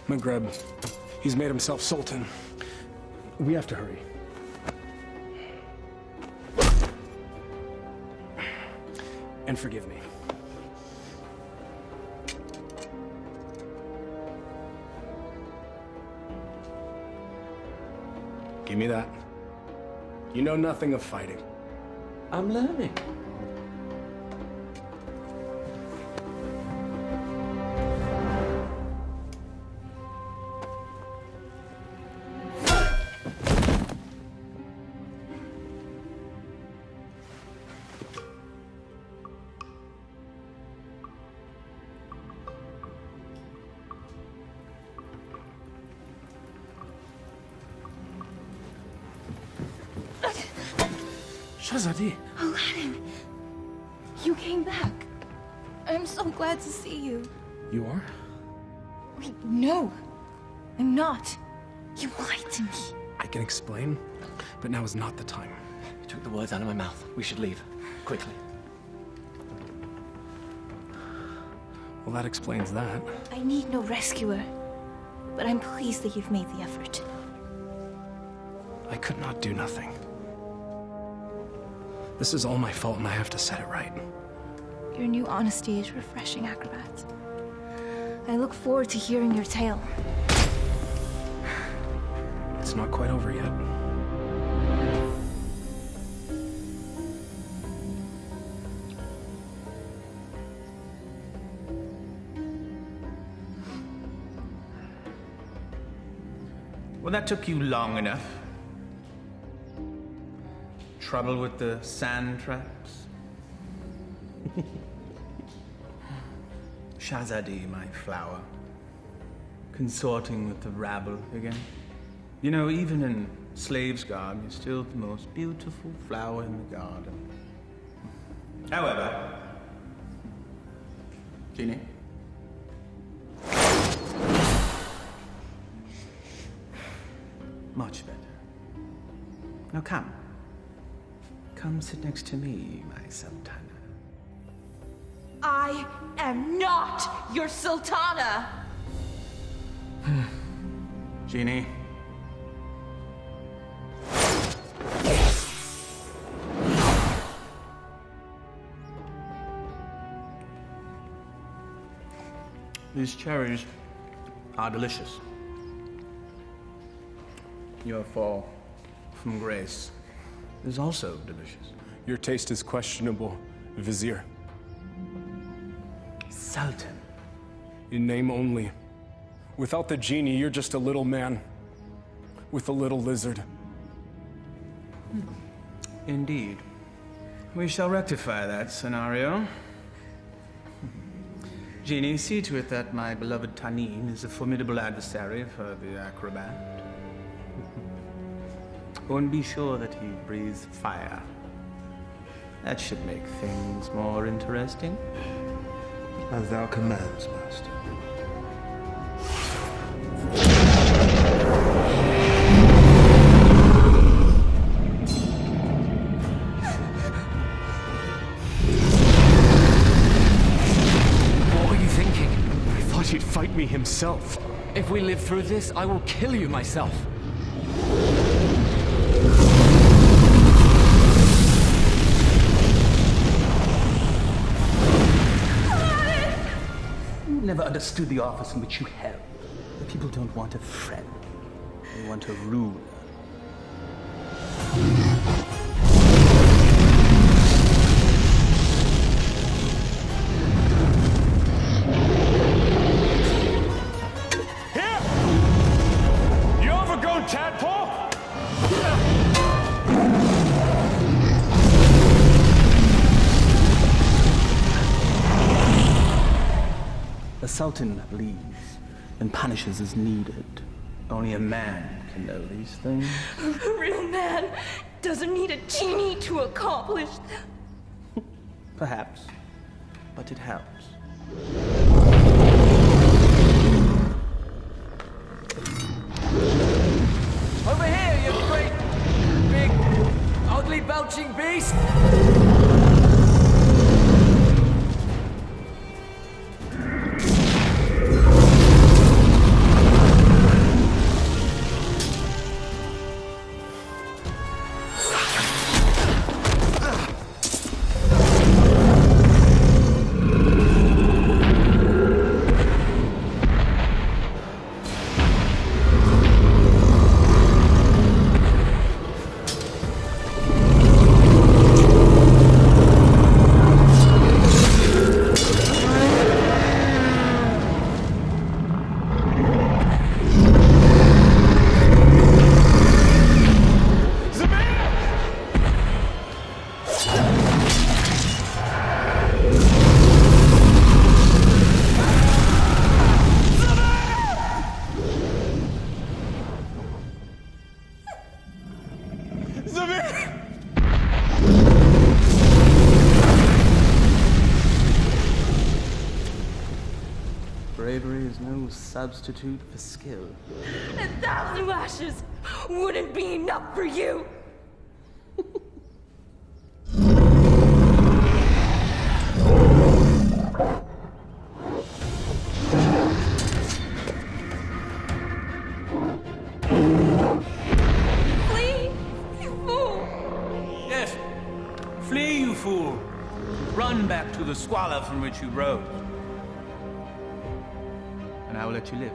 Maghreb, he's made himself Sultan. We have to hurry. And forgive me. Give me that. You know nothing of fighting. I'm learning. Shahzadi. Aladdin, you came back. I'm so glad to see you. You are? Wait, no, I'm not. You lied to me. I can explain, but now is not the time. You took the words out of my mouth. We should leave. Quickly. Well, that explains that. I need no rescuer, but I'm pleased that you've made the effort. I could not do nothing. This is all my fault, and I have to set it right. Your new honesty is refreshing, acrobat. I look forward to hearing your tale. It's not quite over yet. Well, that took you long enough. Trouble with the sand traps? Shahzadi, my flower. Consorting with the rabble again. You know, even in slave's garb, you're still the most beautiful flower in the garden. However, Genie? Much better. Now come. Come sit next to me, my Sultana. I am not your Sultana! Genie. These cherries are delicious. Your fall from grace is also delicious. Your taste is questionable, Vizier. Sultan, In name only. Without the genie, you're just a little man with a little lizard. Indeed. We shall rectify that scenario. Genie, see to it that my beloved Tanin is a formidable adversary for the acrobat. And be sure that he breathes fire. That should make things more interesting. As thou commands, master. What were you thinking? I thought he'd fight me himself. If we live through this, I will kill you myself. Never understood the office in which you held. The people don't want a friend. They want a ruler. Here! You overgrown tadpole! The Sultan bleeds and punishes as needed. Only a man can know these things. A real man doesn't need a genie to accomplish that. Perhaps, but it helps. Over here, you great, big, ugly, belching beast! Bravery is no substitute for skill. 1,000 lashes wouldn't be enough for you. Flee, you fool! Yes, flee, you fool. Run back to the squalor from which you rose. And I will let you live.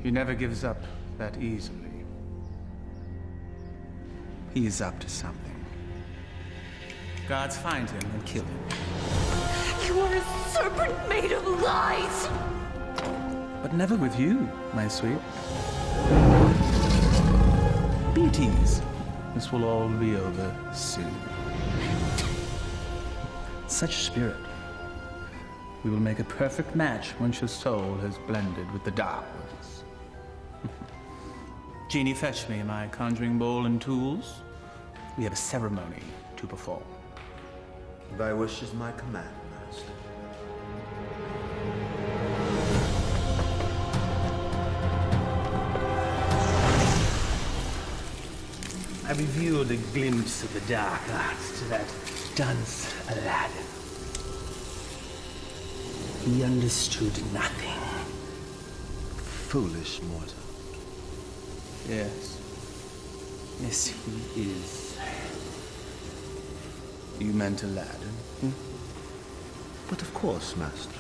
He never gives up that easily. He is up to something. Guards find him and kill him. You are a serpent made of lies! But never with you, my sweet. Be at ease. This will all be over soon. Such spirit. We will make a perfect match once your soul has blended with the dark ones. Genie, fetch me my conjuring bowl and tools. We have a ceremony to perform. Thy wish is my command, master. I revealed a glimpse of the dark arts to that dunce Aladdin. He understood nothing. Foolish mortal. Yes. Yes, he is. You meant Aladdin? But of course, Master.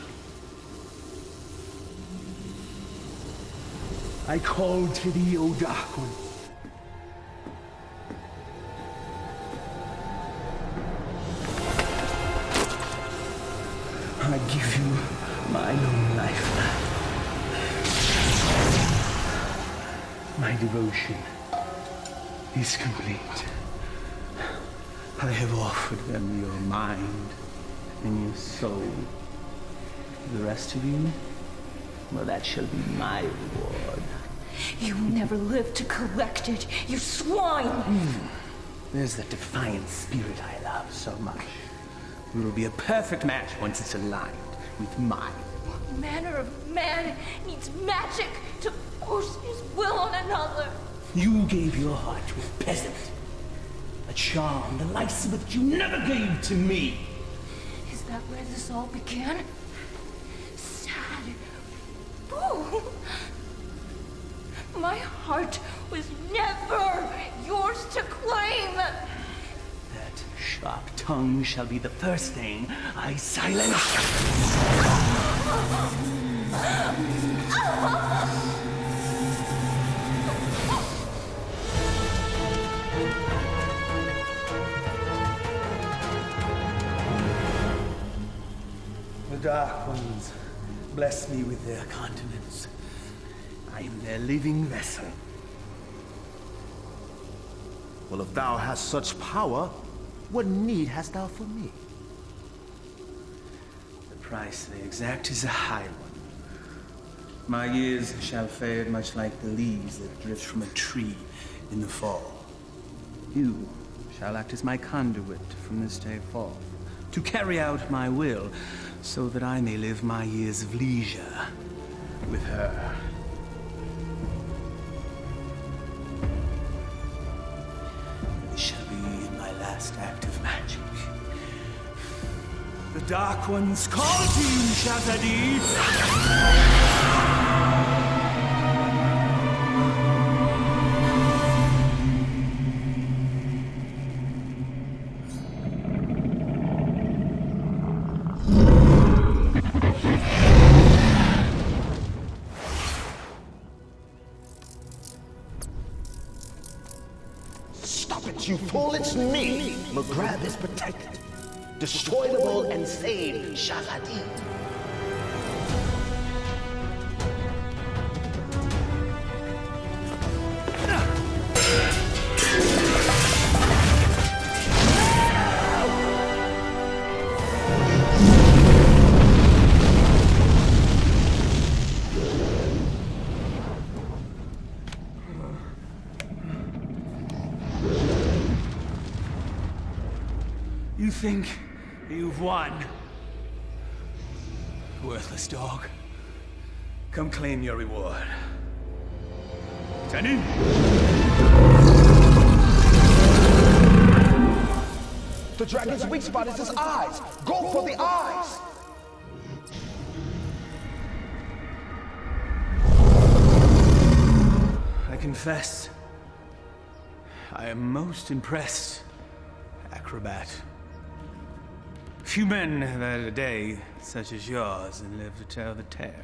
I call to thee, O Dark One. I give you my own life. My devotion is complete. I have offered them your mind and your soul. The rest of you, well, that shall be my reward. You will never live to collect it, you swine! There's that defiant spirit I love so much. We will be a perfect match once it's aligned with mine. What manner of man needs magic to force his will on another? You gave your heart to a peasant. A charm the likes of which you never gave to me. Is that where this all began? Sad. Fool! My heart was never yours to claim! That sharp tongue shall be the first thing I silence. The Dark Ones bless me with their countenance. I am their living vessel. Well, if thou hast such power, what need hast thou for me? The price they exact is a high one. My years shall fade much like the leaves that drift from a tree in the fall. You shall act as my conduit from this day forth, to carry out my will, so that I may live my years of leisure with her. This shall be my last act of magic. The Dark Ones call to you, Shazadi! You fool, it's me! McGrab is protected. Destroyable and saved, Shazadi. You think you've won? Worthless dog. Come claim your reward. Tani? The dragon's weak spot is his eyes. Go for the eyes! I confess, I am most impressed, acrobat. Few men have had a day such as yours and lived to tell the tale.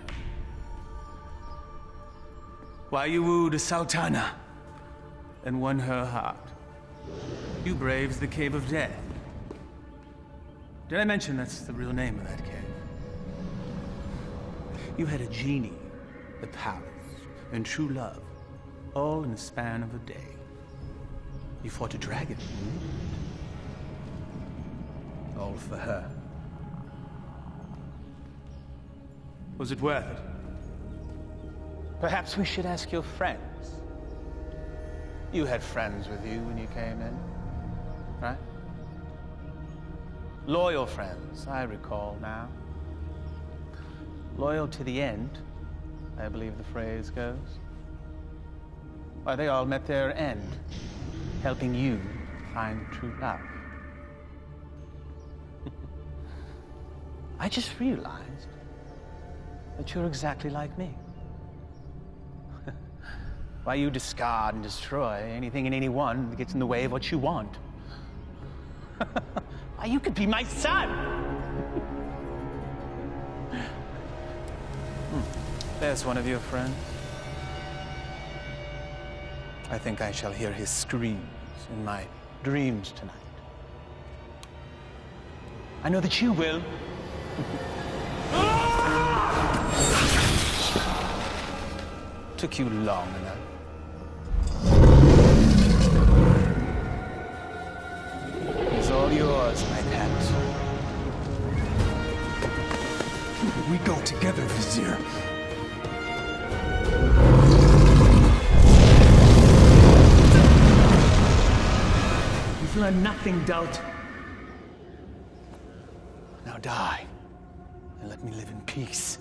Why you wooed a sultana and won her heart. You braved the Cave of Death. Did I mention that's the real name of that cave? You had a genie, the palace, and true love, all in the span of a day. You fought a dragon, all for her. Was it worth it? Perhaps we should ask your friends. You had friends with you when you came in, right? Loyal friends, I recall now. Loyal to the end, I believe the phrase goes. Why, they all met their end, helping you find true love. I just realized that you're exactly like me. Why you discard and destroy anything and anyone that gets in the way of what you want? Why, you could be my son! There's one of your friends. I think I shall hear his screams in my dreams tonight. I know that you will. Took you long enough. It's all yours, my pet. We go together, Vizier. You've learned nothing, Dolt. Now die, and let me live in peace.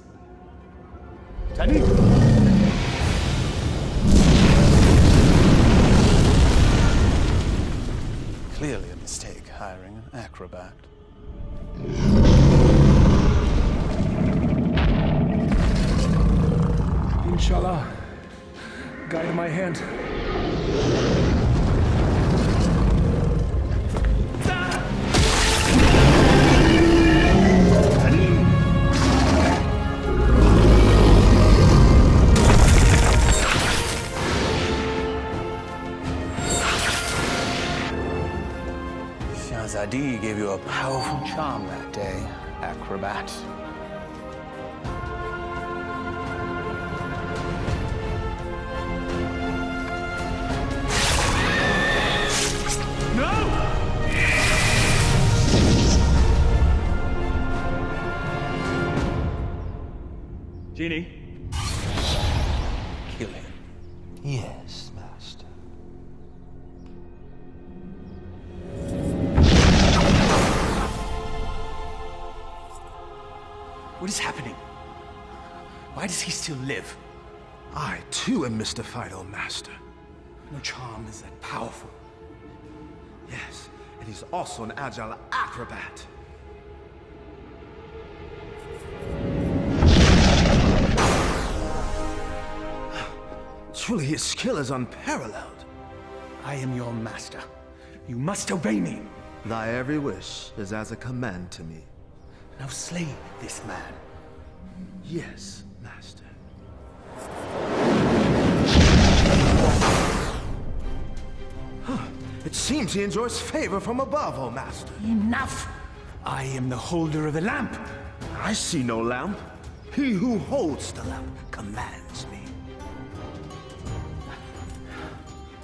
Tani! Clearly a mistake hiring an acrobat. Inshallah, guide my hand. Shahzadi gave you a powerful charm that day, acrobat. Genie. Kill him. Yes, Master. What is happening? Why does he still live? I, too, am mystified, O Master. No charm is that powerful. Yes, and he's also an agile acrobat. Truly, his skill is unparalleled. I am your master. You must obey me. Thy every wish is as a command to me. Now slay this man. Yes, Master. It seems he enjoys favor from above, O Master. Enough! I am the holder of the lamp. I see no lamp. He who holds the lamp commands me.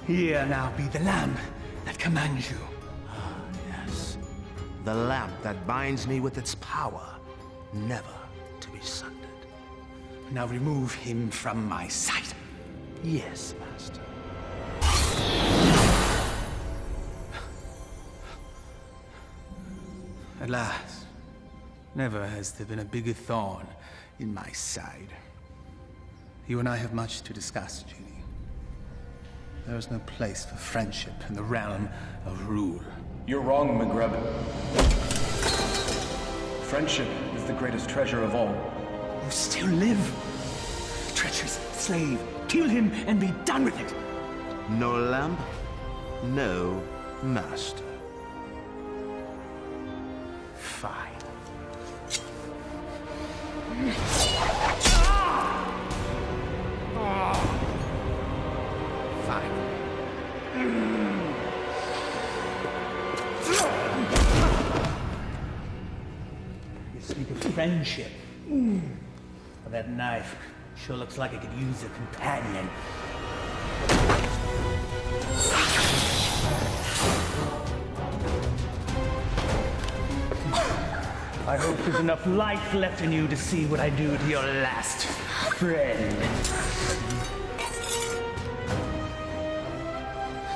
Here now be the lamp that commands you. Ah, yes. The lamp that binds me with its power, never to be sundered. Now remove him from my sight. Yes, Master. At last, never has there been a bigger thorn in my side. You and I have much to discuss, Genie. There is no place for friendship in the realm of rule. You're wrong, McGreb. Friendship is the greatest treasure of all. You still live. Treacherous slave. Kill him and be done with it. No lamp, no master. Fine. Fine. You speak of friendship. Well, that knife sure looks like it could use a companion. I hope there's enough life left in you to see what I do to your last friend.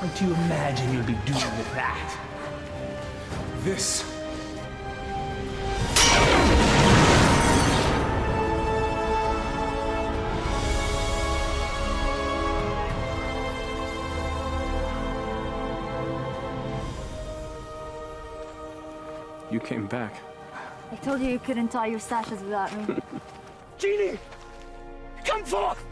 What do you imagine you'll be doing with that? This. You came back. I told you couldn't tie your sashes without me. Genie! Come forth!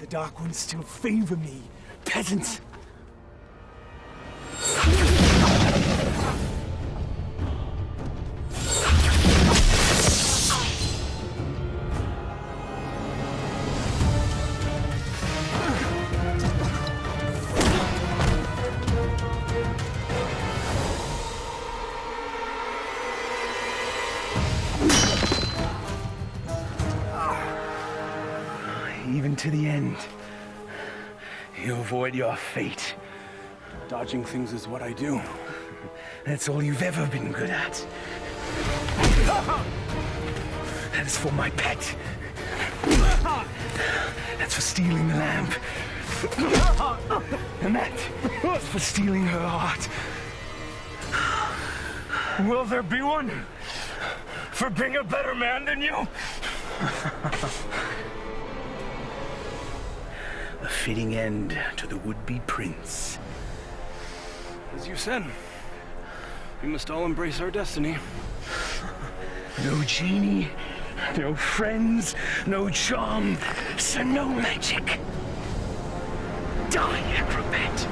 The Dark Ones still favor me, peasants. Even to the end, you avoid your fate. Dodging things is what I do. That's all you've ever been good at. That is for my pet. That's for stealing the lamp. And that is for stealing her heart. Will there be one for being a better man than you? A fitting end to the would-be prince. As you said, we must all embrace our destiny. No genie, no friends, no charm, so no magic. Die, acrobat!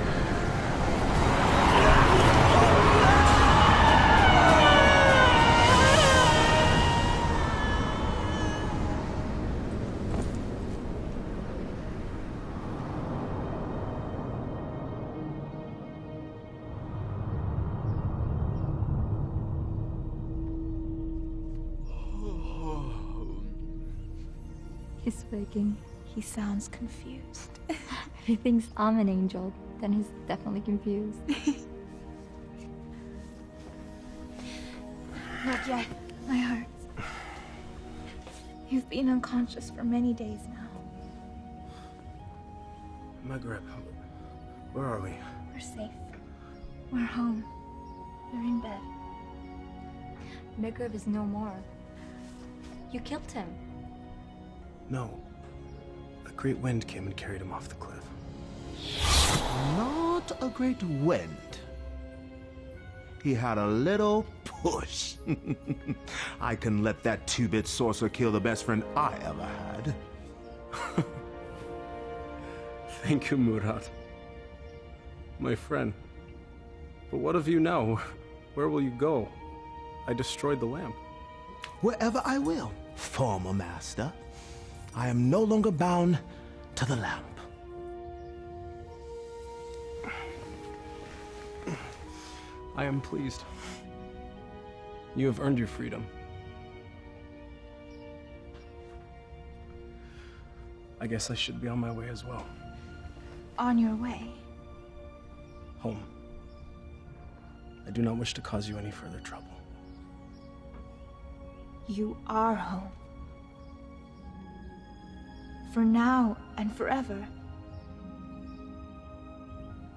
He's waking. He sounds confused. If he thinks I'm an angel, then he's definitely confused. Not yet. My heart. You've been unconscious for many days now. Maghreb, where are we? We're safe. We're home. We're in bed. Maghreb is no more. You killed him. No. A great wind came and carried him off the cliff. Not a great wind. He had a little push. I can let that two-bit sorcerer kill the best friend I ever had. Thank you, Murad. My friend. But what of you now? Where will you go? I destroyed the lamp. Wherever I will, former master. I am no longer bound to the lamp. I am pleased. You have earned your freedom. I guess I should be on my way as well. On your way. Home. I do not wish to cause you any further trouble. You are home. For now and forever.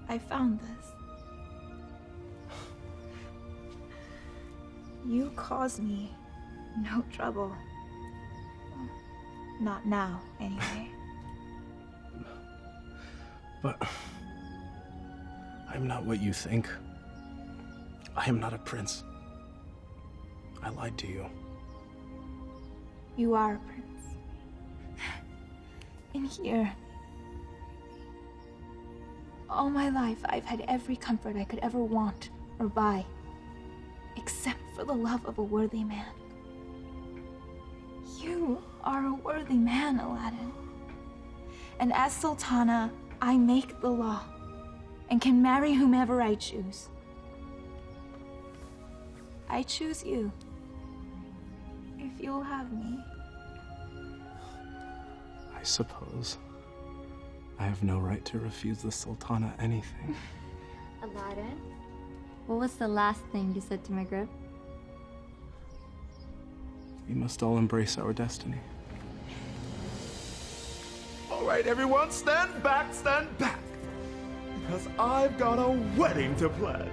I found this. You cause me no trouble. Not now, anyway. But I am not what you think. I am not a prince. I lied to you. You are a prince. In here. All my life, I've had every comfort I could ever want or buy, except for the love of a worthy man. You are a worthy man, Aladdin. And as Sultana, I make the law and can marry whomever I choose. I choose you, if you'll have me. I suppose I have no right to refuse the Sultana anything. Aladdin, what was the last thing you said to Maghreb? We must all embrace our destiny. All right, everyone, stand back, because I've got a wedding to plan.